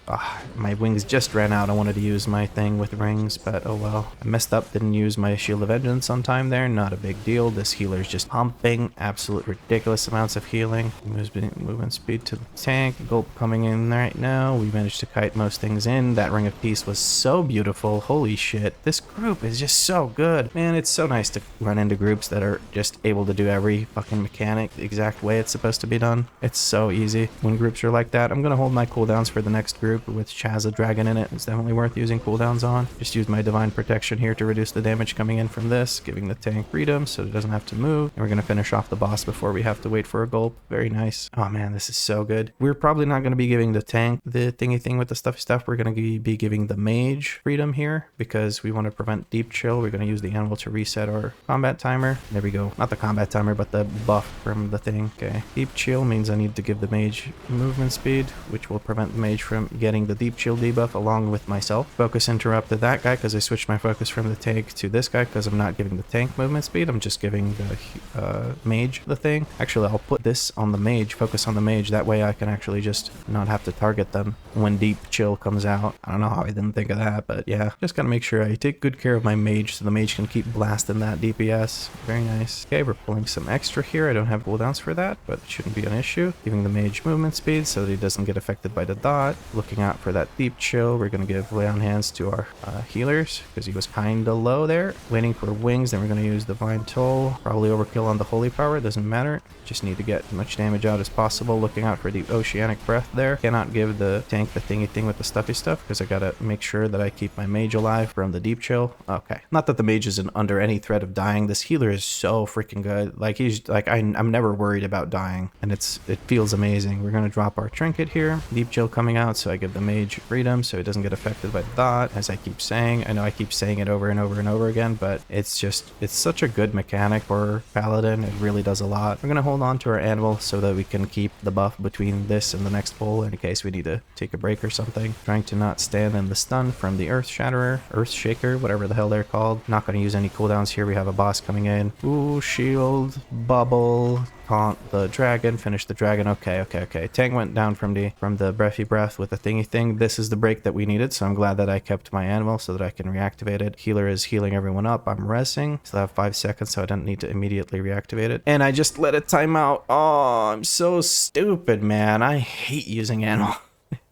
my wings just ran out. I wanted to use my thing with rings, but oh well. I messed up, didn't use my Shield of Vengeance on time there. Not a big deal. This healer is just pumping absolute ridiculous amounts of healing. Movement speed to the tank. Gulp coming in right now. We managed to kite most things in. That Ring of Peace was so beautiful. Holy shit. This group is just so good. Man, it's so nice to run into groups that are just able to do every fucking mechanic the exact way it's supposed to be done. It's so easy when groups are like that. I'm gonna hold my cooldowns for the next group with Chaz a Dragon in it. It's definitely worth using cooldowns on. Just use my Divine Protection here to reduce the damage coming in from this, giving the tank freedom so it doesn't have to move. And we're gonna finish off the boss before we have to wait for a gulp. Very nice. Oh man, this is so good. We're probably not gonna be giving the tank the thingy thing with the stuffy stuff. We're gonna be giving the mage freedom here because we want to prevent deep chill. We're gonna use the anvil to reset our combat timer. There we go. Not the combat timer, but the buff from the thing. Okay. Deep chill means I need to give the mage movement speed, which will prevent the mage from getting the deep chill debuff along with myself. Focus interrupted that guy because I switched my focus from the tank to this guy because I'm not giving the tank movement speed. I'm just giving the mage the thing. Actually, I'll put this on the mage, focus on the mage. That way I can actually just not have to target them when deep chill comes out. I don't know how I didn't think of that, but yeah. Just gotta make sure I take good care of my mage so the mage can keep blasting that DPS. Very nice. Okay, we're pulling some extra here. I don't have cooldowns for that, but it shouldn't be an issue. Giving the mage movement speed so that he doesn't get affected by the dot. Looking out for that deep chill. We're going to give lay on hands to our healers because he was kind of low there. Waiting for wings, then we're going to use Divine Toll. Probably overkill on the Holy Power, doesn't matter. Just need to get as much damage out as possible. Looking out for the Oceanic Breath there. Cannot give the tank the thingy thing with the stuffy stuff because I got to make sure that I keep my mage alive from the deep chill. Okay. Not that the mage isn't under any threat of dying. This healer is so freaking good. Like he's like I'm never worried about dying, and it feels amazing. We're gonna drop our trinket here. Deep chill coming out, so I give the mage freedom, so it doesn't get affected by the dot. As I keep saying, I know I keep saying it over and over and over again, but it's such a good mechanic for Paladin. It really does a lot. We're gonna hold on to our anvil so that we can keep the buff between this and the next pull in case we need to take a break or something. Trying to not stand in the stun from the Earth Shatterer, Earth Shaker, whatever the hell they're called. Not gonna use any cooldowns here. We have a boss coming in. Ooh, shield, bubble, taunt the dragon, finish the dragon. Okay. Tank went down from the breathy breath with the thingy thing. This is the break that we needed, so I'm glad that I kept my anvil so that I can reactivate it. Healer is healing everyone up. I'm resting. Still have 5 seconds, so I don't need to immediately reactivate it. And I just let it time out. Oh, I'm so stupid, man. I hate using anvil.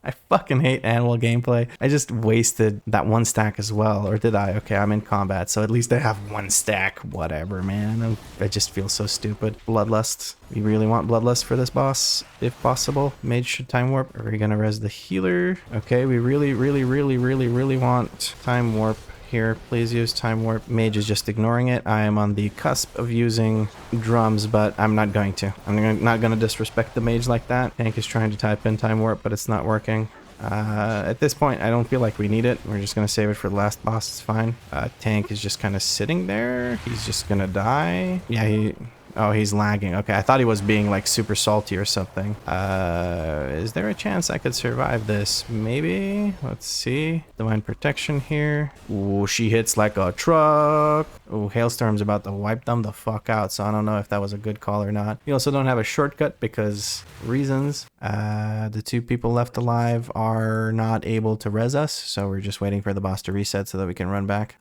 I fucking hate animal gameplay. I just wasted that 1 stack as well. Or did I? Okay, I'm in combat, so at least I have 1 stack. Whatever, man. I just feel so stupid. Bloodlust. We really want Bloodlust for this boss, if possible. Mage should time warp. Are we gonna res the healer? Okay, we really want time warp here. Please use time warp. Mage is just ignoring it. I am on the cusp of using drums, but I'm not going to. Not going to disrespect the mage like that. Tank is trying to type in time warp, but it's not working. At this point, I don't feel like we need it. We're just going to save it for the last boss. It's fine. Tank is just kind of sitting there. He's just going to die. Yeah, oh, he's lagging. Okay, I thought he was being like super salty or something. Is there a chance I could survive this? Maybe. Let's see. Divine protection here. Ooh, she hits like a truck. Ooh, Hailstorm's about to wipe them the fuck out, so I don't know if that was a good call or not. We also don't have a shortcut because reasons. The 2 people left alive are not able to res us, so we're just waiting for the boss to reset so that we can run back.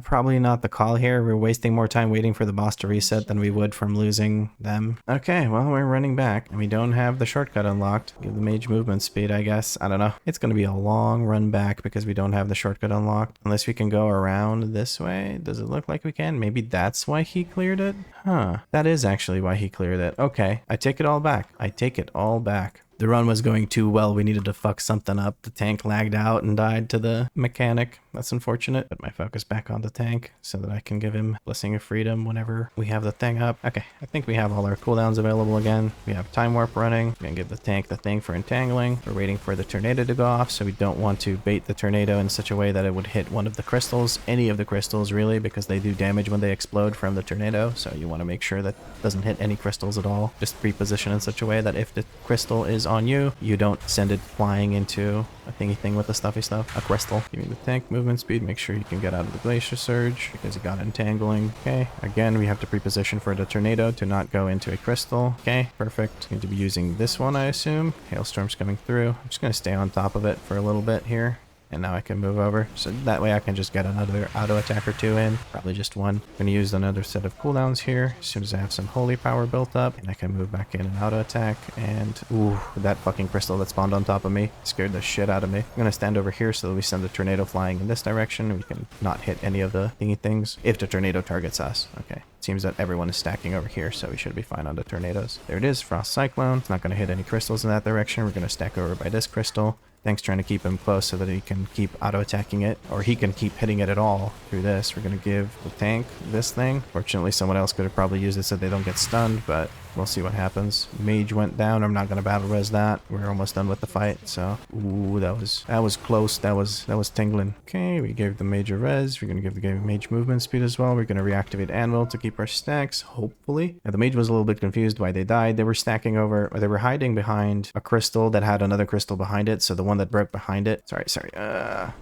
Probably not the call here. We're wasting more time waiting for the boss to reset than we would from losing them. Okay, well, we're running back and we don't have the shortcut unlocked. Give the mage movement speed, I guess. I don't know. It's going to be a long run back because we don't have the shortcut unlocked. Unless we can go around this way. Does it look like we can? Maybe that's why he cleared it? Huh. That is actually why he cleared it. Okay, I take it all back. I take it all back. The run was going too well. We needed to fuck something up. The tank lagged out and died to the mechanic. That's unfortunate. Put my focus back on the tank so that I can give him Blessing of Freedom whenever we have the thing up. Okay, I think we have all our cooldowns available again. We have Time Warp running. We're gonna give the tank the thing for entangling. We're waiting for the tornado to go off, so we don't want to bait the tornado in such a way that it would hit one of the crystals. Any of the crystals, really, because they do damage when they explode from the tornado, so you want to make sure that it doesn't hit any crystals at all. Just pre-position in such a way that if the crystal is on you, you don't send it flying into a thingy thing with the stuffy stuff. A crystal. Give me the tank movement speed. Make sure you can get out of the Glacier Surge because you got entangling. Okay. Again, we have to pre-position for the tornado to not go into a crystal. Okay. Perfect. Going to be using this one, I assume. Hailstorm's coming through. I'm just going to stay on top of it for a little bit here. And now I can move over. So that way I can just get another auto attack or 2 in. Probably just 1. I'm going to use another set of cooldowns here. As soon as I have some holy power built up. And I can move back in and auto attack. And ooh, that fucking crystal that spawned on top of me scared the shit out of me. I'm going to stand over here so that we send the tornado flying in this direction. We can not hit any of the thingy things if the tornado targets us. Okay. Seems that everyone is stacking over here, so we should be fine on the tornadoes. There it is, Frost Cyclone. It's not going to hit any crystals in that direction. We're going to stack over by this crystal. Tank's trying to keep him close so that he can keep auto-attacking it, or he can keep hitting it at all through this. We're going to give the tank this thing. Fortunately, someone else could have probably used it so they don't get stunned, but we'll see what happens. Mage went down. I'm not going to battle res that. We're almost done with the fight, so... Ooh, that was close. That was tingling. Okay, we gave the mage a res. We're going to give the mage movement speed as well. We're going to reactivate Anvil to keep our stacks, hopefully. Now, the mage was a little bit confused why they died. They were stacking over, or they were hiding behind a crystal that had another crystal behind it, so the one that broke behind it... Sorry.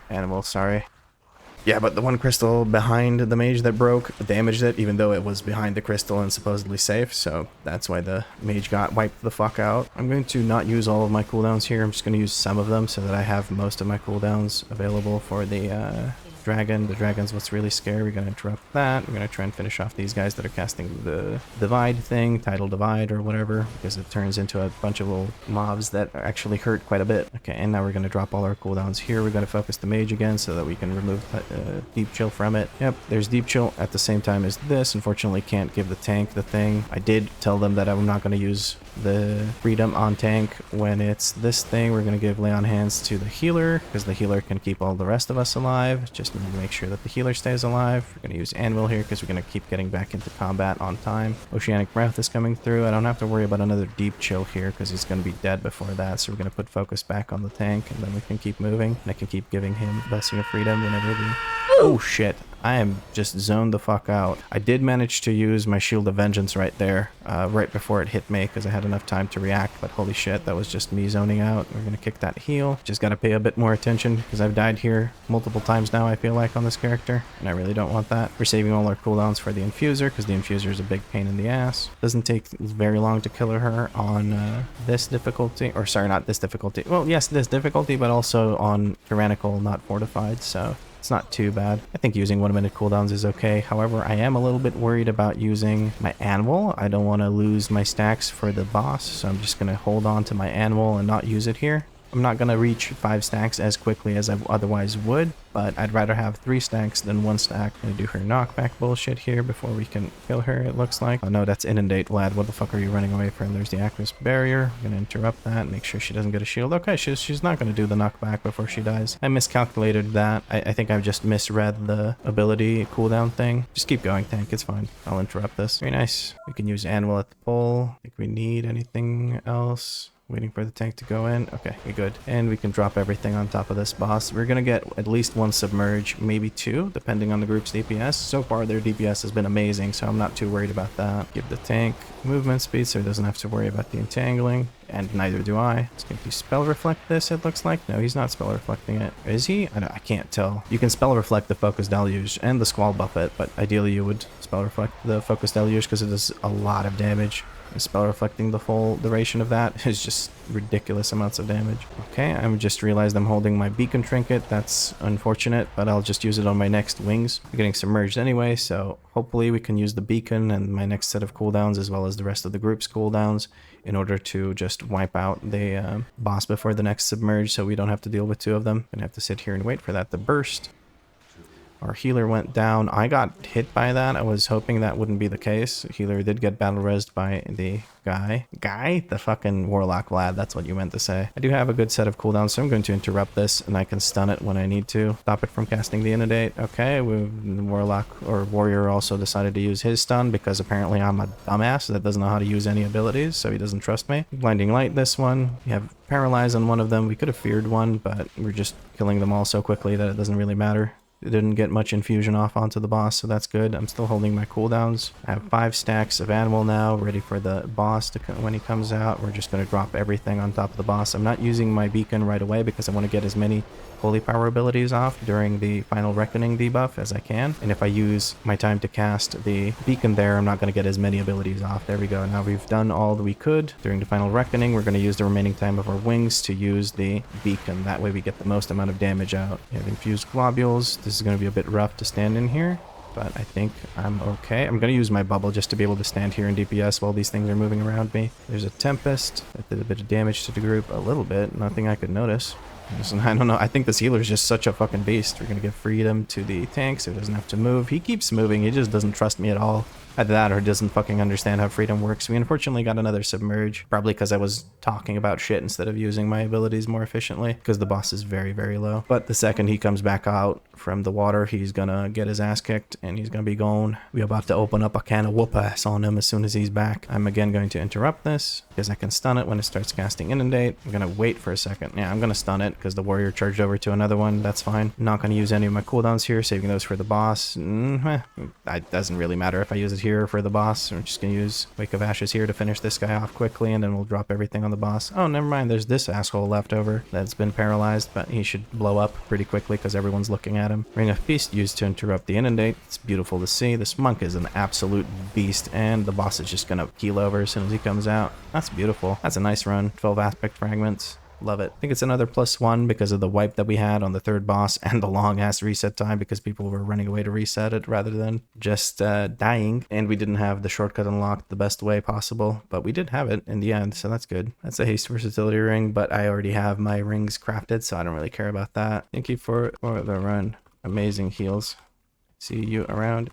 Animal, sorry. Yeah, but the one crystal behind the mage that broke damaged it, even though it was behind the crystal and supposedly safe, so that's why the mage got wiped the fuck out. I'm going to not use all of my cooldowns here. I'm just going to use some of them so that I have most of my cooldowns available for the dragon. The dragon's what's really scary. We're going to interrupt that. We're going to try and finish off these guys that are casting the divide thing, tidal divide or whatever, because it turns into a bunch of little mobs that actually hurt quite a bit. Okay, and now we're going to drop all our cooldowns here. We're going to focus the mage again so that we can remove deep chill from it. Yep, there's deep chill at the same time as this. Unfortunately, can't give the tank the thing. I did tell them that I'm not going to use the freedom on tank when it's this thing. We're going to give lay on hands to the healer because the healer can keep all the rest of us alive. Just We need to make sure that the healer stays alive. We're going to use Anvil here because we're going to keep getting back into combat on time. Oceanic Breath is coming through. I don't have to worry about another deep chill here because he's going to be dead before that. So we're going to put focus back on the tank, and then we can keep moving. And I can keep giving him Blessing of Freedom whenever the... Oh, shit. I am just zoned the fuck out. I did manage to use my Shield of Vengeance right there, right before it hit me, because I had enough time to react, but holy shit, that was just me zoning out. We're gonna kick that heal. Just gotta pay a bit more attention, because I've died here multiple times now, I feel like, on this character, and I really don't want that. We're saving all our cooldowns for the Infuser, because the Infuser is a big pain in the ass. Doesn't take very long to kill her on this difficulty, or sorry, not this difficulty. Well, yes, this difficulty, but also on Tyrannical, not Fortified, so... it's not too bad. I think using 1 minute cooldowns is okay. However, I am a little bit worried about using my Anvil. I don't want to lose my stacks for the boss, so I'm just going to hold on to my Anvil and not use it here. I'm not going to reach 5 stacks as quickly as I otherwise would, but I'd rather have 3 stacks than 1 stack. I'm going to do her knockback bullshit here before we can kill her, it looks like. Oh no, that's Inundate, Vlad. What the fuck are you running away from? There's the Acris Barrier. I'm going to interrupt that, make sure she doesn't get a shield. Okay, she's not going to do the knockback before she dies. I miscalculated that. I think I've just misread the ability cooldown thing. Just keep going, tank. It's fine. I'll interrupt this. Very nice. We can use Anvil at the pole. I think we need anything else. Waiting for the tank to go in. Okay, we're good. And we can drop everything on top of this boss. We're gonna get at least 1 submerge, maybe 2, depending on the group's DPS. So far, their DPS has been amazing, so I'm not too worried about that. Give the tank movement speed so he doesn't have to worry about the entangling, and neither do I. It's going to spell reflect this, it looks like. No, he's not spell reflecting it. Is he? I can't tell. You can spell reflect the Focus Deluge and the Squall Buffet, but ideally you would spell reflect the Focus Deluge because it does a lot of damage. Spell reflecting the full duration of that is just ridiculous amounts of damage. Okay, I'm just realized I'm holding my beacon trinket. That's unfortunate, but I'll just use it on my next wings. I'm getting submerged anyway, so hopefully we can use the beacon and my next set of cooldowns as well as the rest of the group's cooldowns in order to just wipe out the boss before the next submerge so we don't have to deal with 2 of them. Gonna have to sit here and wait for that to burst. Our healer went down. I got hit by that. I was hoping that wouldn't be the case. Healer did get battle rezzed by the guy. The fucking Warlock lad. That's what you meant to say. I do have a good set of cooldowns, so I'm going to interrupt this, and I can stun it when I need to. Stop it from casting the Inundate. Okay, the Warlock or Warrior also decided to use his stun because apparently I'm a dumbass that doesn't know how to use any abilities, so he doesn't trust me. Blinding Light this one. We have Paralyze on one of them. We could have feared one, but we're just killing them all so quickly that it doesn't really matter. It didn't get much infusion off onto the boss, so that's good. I'm still holding my cooldowns. I have 5 stacks of Animal now, ready for the boss to when he comes out. We're just going to drop everything on top of the boss. I'm not using my beacon right away because I want to get as many holy power abilities off during the final reckoning debuff as I can. And if I use my time to cast the beacon there, I'm not going to get as many abilities off. There we go. Now we've done all that we could during the final reckoning. We're going to use the remaining time of our wings to use the beacon. That way we get the most amount of damage out. We have infused globules. This is going to be a bit rough to stand in here, but I think I'm okay. I'm going to use my bubble just to be able to stand here in DPS while these things are moving around me. There's a Tempest. That did a bit of damage to the group. A little bit. Nothing I could notice. I don't know. I think this healer is just such a fucking beast. We're going to give freedom to the tank so he doesn't have to move. He keeps moving. He just doesn't trust me at all. Either that or he doesn't fucking understand how freedom works. We unfortunately got another submerge. Probably because I was talking about shit instead of using my abilities more efficiently. Because the boss is very, very low. But the second he comes back out from the water, he's gonna get his ass kicked and he's gonna be gone. We're about to open up a can of whoop ass on him as soon as he's back. I'm again going to interrupt this because I can stun it when it starts casting Inundate. I'm gonna wait for a second. Yeah, I'm gonna stun it because the warrior charged over to another one. That's fine. I'm not gonna use any of my cooldowns here, saving those for the boss. It doesn't really matter if I use it here for the boss. I'm just gonna use Wake of Ashes here to finish this guy off quickly, and then we'll drop everything on the boss. Oh, never mind. There's this asshole left over that's been paralyzed, but he should blow up pretty quickly because everyone's looking at him. Ring of Feast used to interrupt the Inundate. It's beautiful to see. This monk is an absolute beast, and the boss is just gonna keel over as soon as he comes out. That's beautiful. That's a nice run. 12 aspect fragments. Love it. I think it's another +1 because of the wipe that we had on the third boss and the long ass reset time because people were running away to reset it rather than just dying. And we didn't have the shortcut unlocked the best way possible, but we did have it in the end, so that's good. That's a haste versatility ring, but I already have my rings crafted, so I don't really care about that. Thank you for the run. Amazing heals. See you around.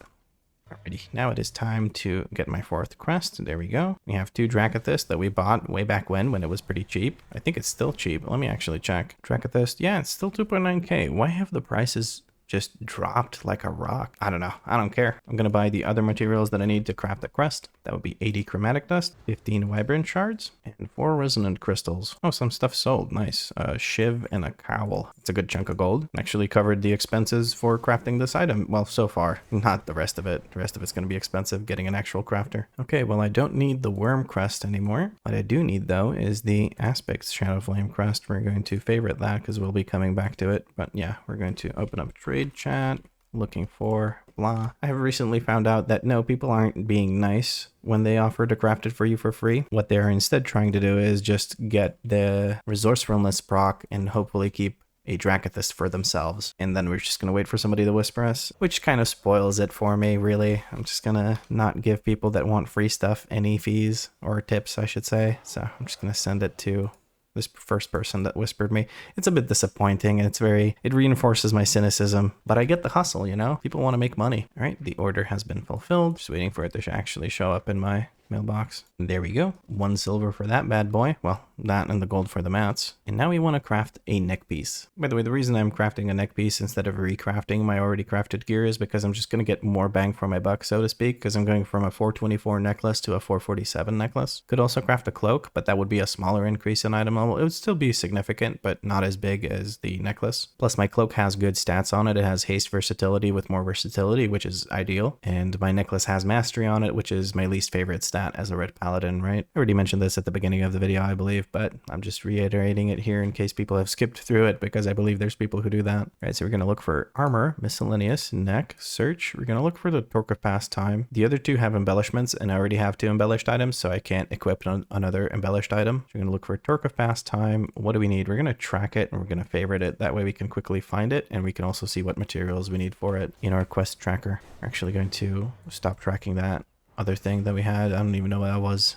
Alrighty, now it is time to get my 4th quest. There we go. We have 2 Dracathist that we bought way back when it was pretty cheap. I think it's still cheap. Let me actually check. Dracathist, yeah, it's still 2.9k. Why have the prices just dropped like a rock. I don't know. I don't care. I'm going to buy the other materials that I need to craft the crest. That would be 80 chromatic dust, 15 vibrant shards, and 4 resonant crystals. Oh, some stuff sold. Nice. A shiv and a cowl. It's a good chunk of gold. Actually covered the expenses for crafting this item. Well, so far. Not the rest of it. The rest of it's going to be expensive getting an actual crafter. Okay, well, I don't need the worm crest anymore. What I do need, though, is the aspect shadow flame crest. We're going to favorite that because we'll be coming back to it. But yeah, we're going to open up trade chat, looking for blah. I have recently found out that no, people aren't being nice when they offer to craft it for you for free. What they're instead trying to do is just get the resourcefulness proc and hopefully keep a Dracathist for themselves. And then we're just going to wait for somebody to whisper us, which kind of spoils it for me, really. I'm just going to not give people that want free stuff any fees, or tips, I should say. So I'm just going to send it to this first person that whispered me. It's a bit disappointing, and it reinforces my cynicism, but I get the hustle, you know? People want to make money. All right, the order has been fulfilled. Just waiting for it to actually show up in my mailbox. And there we go. 1 silver for that bad boy. Well, that and the gold for the mats. And now we want to craft a neck piece. By the way, the reason I'm crafting a neck piece instead of recrafting my already crafted gear is because I'm just going to get more bang for my buck, so to speak, because I'm going from a 424 necklace to a 447 necklace. Could also craft a cloak, but that would be a smaller increase in item level. It would still be significant, but not as big as the necklace. Plus, my cloak has good stats on it. It has haste versatility with more versatility, which is ideal. And my necklace has mastery on it, which is my least favorite stat as a Ret Paladin, right? I already mentioned this at the beginning of the video, I believe, but I'm just reiterating it here in case people have skipped through it, because I believe there's people who do that. All right, so we're going to look for armor, miscellaneous, neck, search. We're going to look for the Torque of Pastime. The other two have embellishments, and I already have 2 embellished items, so I can't equip another embellished item. So we're going to look for Torque of Pastime. What do we need? We're going to track it, and we're going to favorite it. That way we can quickly find it, and we can also see what materials we need for it in our quest tracker. We're actually going to stop tracking that other thing that we had. I don't even know what that was.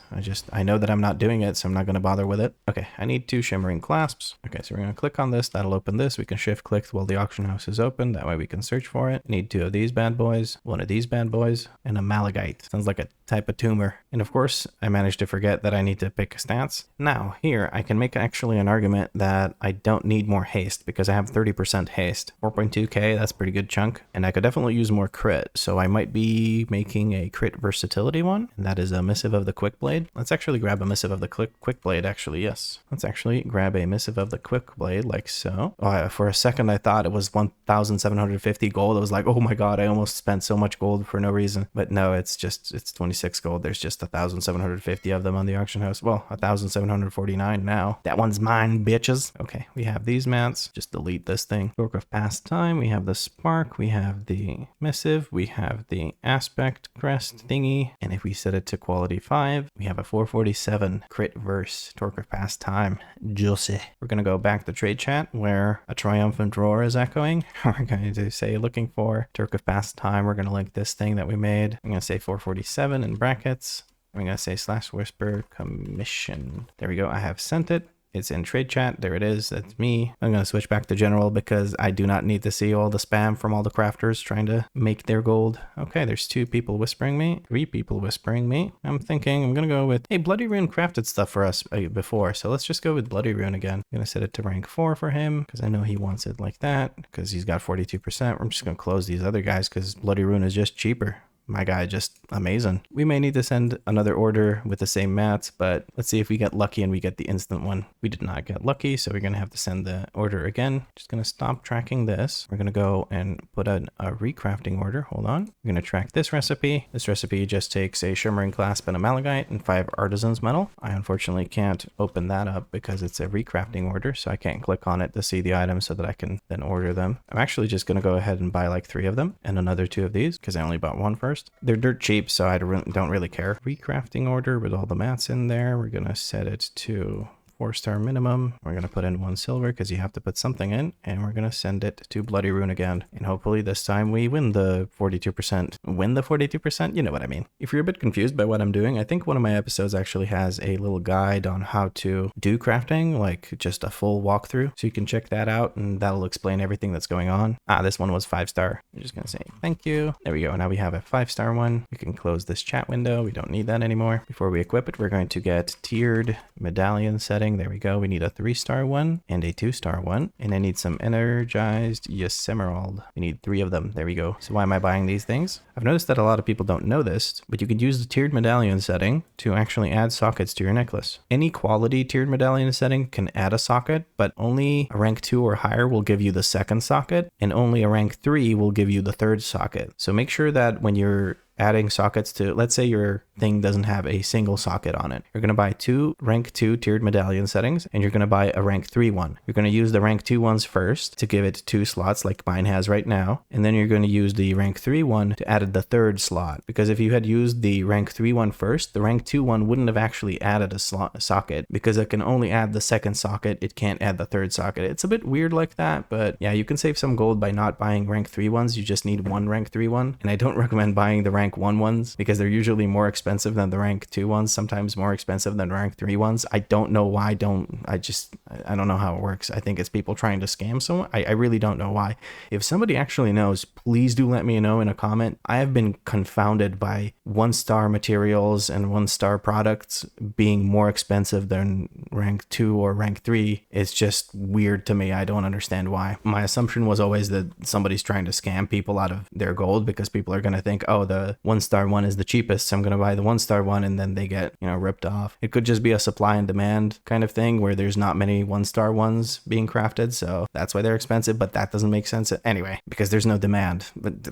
I know that I'm not doing it, so I'm not going to bother with it. Okay, I need 2 shimmering clasps. Okay, so we're going to click on this. That'll open this. We can shift click while the auction house is open. That way we can search for it. I need 2 of these bad boys, 1 of these bad boys, and a malachite. Sounds like a type of tumor. And of course, I managed to forget that I need to pick stats. Now, here, I can make actually an argument that I don't need more haste because I have 30% haste. 4.2k, that's a pretty good chunk. And I could definitely use more crit. So I might be making a crit versatility one, and that is a Missive of the Quick Blade. Let's actually grab a Missive of the Quick Blade, actually, yes. Let's actually grab a Missive of the Quick Blade, like so. Oh, for a second, I thought it was 1,750 gold. I was like, oh my god, I almost spent so much gold for no reason. But no, it's 26 gold. There's just 1,750 of them on the auction house. Well, 1,749 now. That one's mine, bitches. Okay, we have these mats. Just delete this thing. Torque of Pastime. We have the Spark. We have the Missive. We have the Aspect Crest thingy. And if we set it to quality 5, we have a 447 crit verse Torque of Pastime. Juicy. We're going to go back to trade chat where a triumphant roar is echoing. We're going to say looking for Torque of Pastime. We're going to link this thing that we made. I'm going to say 447 in brackets. I'm going to say /whisper commission. There we go. I have sent it. It's in trade chat. There it is. That's me. I'm going to switch back to general because I do not need to see all the spam from all the crafters trying to make their gold. Okay, there's 2 people whispering me, 3 people whispering me. I'm thinking I'm going to go with, hey, Bloody Rune crafted stuff for us before, so let's just go with Bloody Rune again. I'm going to set it to rank 4 for him because I know he wants it like that because he's got 42%. I'm just going to close these other guys because Bloody Rune is just cheaper. My guy, just amazing. We may need to send another order with the same mats, but let's see if we get lucky and we get the instant one. We did not get lucky, so we're going to have to send the order again. Just going to stop tracking this. We're going to go and put a recrafting order. Hold on. We're going to track this recipe. This recipe just takes a shimmering clasp and a malachite and 5 artisan's metal. I unfortunately can't open that up because it's a recrafting order, so I can't click on it to see the items so that I can then order them. I'm actually just going to go ahead and buy like 3 of them and another 2 of these because I only bought 1 first. They're dirt cheap, so I don't really care. Recrafting order with all the mats in there. We're going to set it to 4-star minimum. We're going to put in 1 silver because you have to put something in, and we're going to send it to Bloody Rune again. And hopefully this time we win the 42%. Win the 42%? You know what I mean. If you're a bit confused by what I'm doing, I think one of my episodes actually has a little guide on how to do crafting, like just a full walkthrough. So you can check that out, and that'll explain everything that's going on. This one was 5-star. I'm just going to say thank you. There we go. Now we have a 5-star one. We can close this chat window. We don't need that anymore. Before we equip it, we're going to get tiered medallion settings everything. There we go. We need a 3-star one and a 2-star one. And I need some energized Emerald. We need 3 of them. There we go. So why am I buying these things? I've noticed that a lot of people don't know this, but you could use the tiered medallion setting to actually add sockets to your necklace. Any quality tiered medallion setting can add a socket, but only a rank 2 or higher will give you the second socket, and only a rank 3 will give you the third socket. So make sure that when you're adding sockets to, let's say your thing doesn't have a single socket on it, you're going to buy 2 rank 2 tiered medallion settings, and you're going to buy a rank 3 one. You're going to use the rank 2 ones first to give it 2 slots like mine has right now, and then you're going to use the rank 3 one to add the third slot, because if you had used the rank 3 one first, the rank 2 one wouldn't have actually added a socket, because it can only add the second socket, it can't add the third socket. It's a bit weird like that, but yeah, you can save some gold by not buying rank 3 ones. You just need one rank 3 one, and I don't recommend buying the rank 1 ones because they're usually more expensive than the rank 2 ones, sometimes more expensive than rank 3 ones. I don't know why. I don't know how it works. I think it's people trying to scam someone. I really don't know why. If somebody actually knows, please do let me know in a comment. I have been confounded by 1-star materials and 1-star products being more expensive than rank 2 or rank 3. It's just weird to me. I don't understand why. My assumption was always that somebody's trying to scam people out of their gold, because people are going to think, oh, the 1-star one is the cheapest, so I'm going to buy the 1-star one, and then they get, ripped off. It could just be a supply and demand kind of thing where there's not many 1-star ones being crafted, so that's why they're expensive, but that doesn't make sense anyway, because there's no demand. But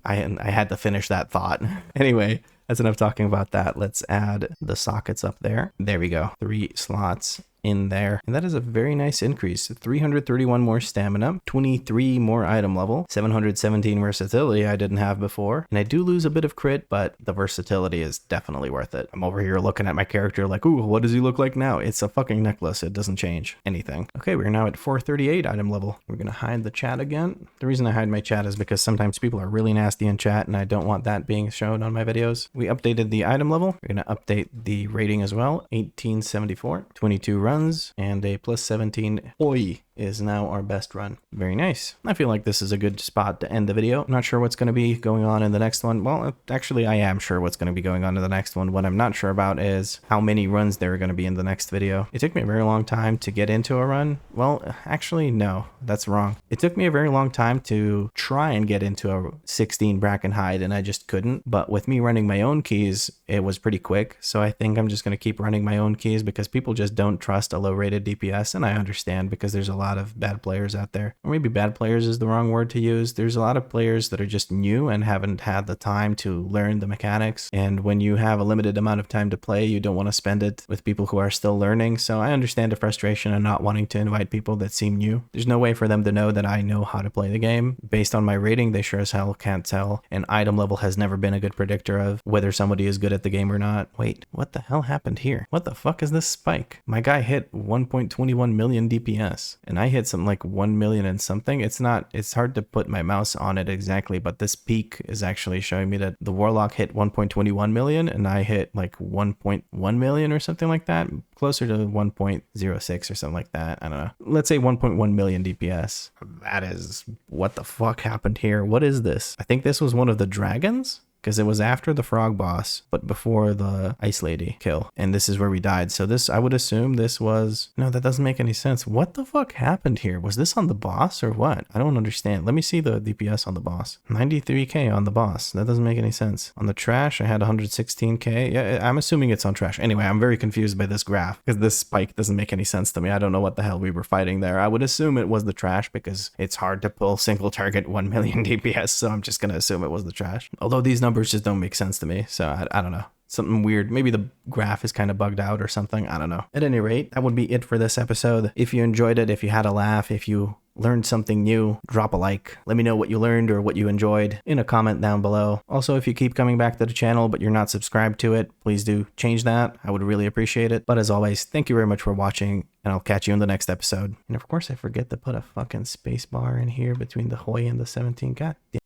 I had to finish that thought. Anyway, that's enough talking about that. Let's add the sockets up there. There we go. 3 slots in there, and that is a very nice increase. 331 more stamina, 23 more item level, 717 versatility I didn't have before, and I do lose a bit of crit, but the versatility is definitely worth it. I'm over here looking at my character like, ooh, what does he look like now? It's a fucking necklace. It doesn't change anything. Okay, we're now at 438 item level. We're gonna hide the chat again. The reason I hide my chat is because sometimes people are really nasty in chat, and I don't want that being shown on my videos. We updated the item level. We're gonna update the rating as well. 1874, 22 runs, and a plus 17 Oi is now our best run. Very nice. I feel like this is a good spot to end the video. I'm not sure what's going to be going on in the next one. Well, actually, I am sure what's going to be going on in the next one. What I'm not sure about is how many runs there are going to be in the next video. It took me a very long time to get into a run. Well, actually, no, that's wrong. It took me a very long time to try and get into a 16 Brackenhide, and I just couldn't. But with me running my own keys, it was pretty quick. So I think I'm just going to keep running my own keys because people just don't trust a low-rated DPS, and I understand because there's a lot of bad players out there. Or maybe bad players is the wrong word to use. There's a lot of players that are just new and haven't had the time to learn the mechanics, and when you have a limited amount of time to play, you don't want to spend it with people who are still learning. So I understand the frustration and not wanting to invite people that seem new. There's no way for them to know that I know how to play the game. Based on my rating, they sure as hell can't tell, and item level has never been a good predictor of whether somebody is good at the game or not. Wait, what the hell happened here? What the fuck is this spike? My guy hit 1.21 million DPS, and I hit something like 1 million and something. It's hard to put my mouse on it exactly, but this peak is actually showing me that the Warlock hit 1.21 million and I hit like 1.1 million or something like that, closer to 1.06 or something like that. I don't know. Let's say 1.1 million DPS. That is, what the fuck happened here? What is this? I think this was one of the dragons, because it was after the frog boss, but before the ice lady kill. And this is where we died. So this, I would assume this was, no, that doesn't make any sense. What the fuck happened here? Was this on the boss or what? I don't understand. Let me see the DPS on the boss. 93k on the boss. That doesn't make any sense. On the trash, I had 116k. Yeah, I'm assuming it's on trash. Anyway, I'm very confused by this graph because this spike doesn't make any sense to me. I don't know what the hell we were fighting there. I would assume it was the trash because it's hard to pull single target 1 million DPS. So I'm just going to assume it was the trash. Although these numbers just don't make sense to me, so I don't know. Something weird. Maybe the graph is kind of bugged out or something. I don't know. At any rate, that would be it for this episode. If you enjoyed it, if you had a laugh, if you learned something new, drop a like. Let me know what you learned or what you enjoyed in a comment down below. Also, if you keep coming back to the channel but you're not subscribed to it, please do change that. I would really appreciate it. But as always, thank you very much for watching, and I'll catch you in the next episode. And of course, I forget to put a fucking space bar in here between the Hoi and the 17. God damn.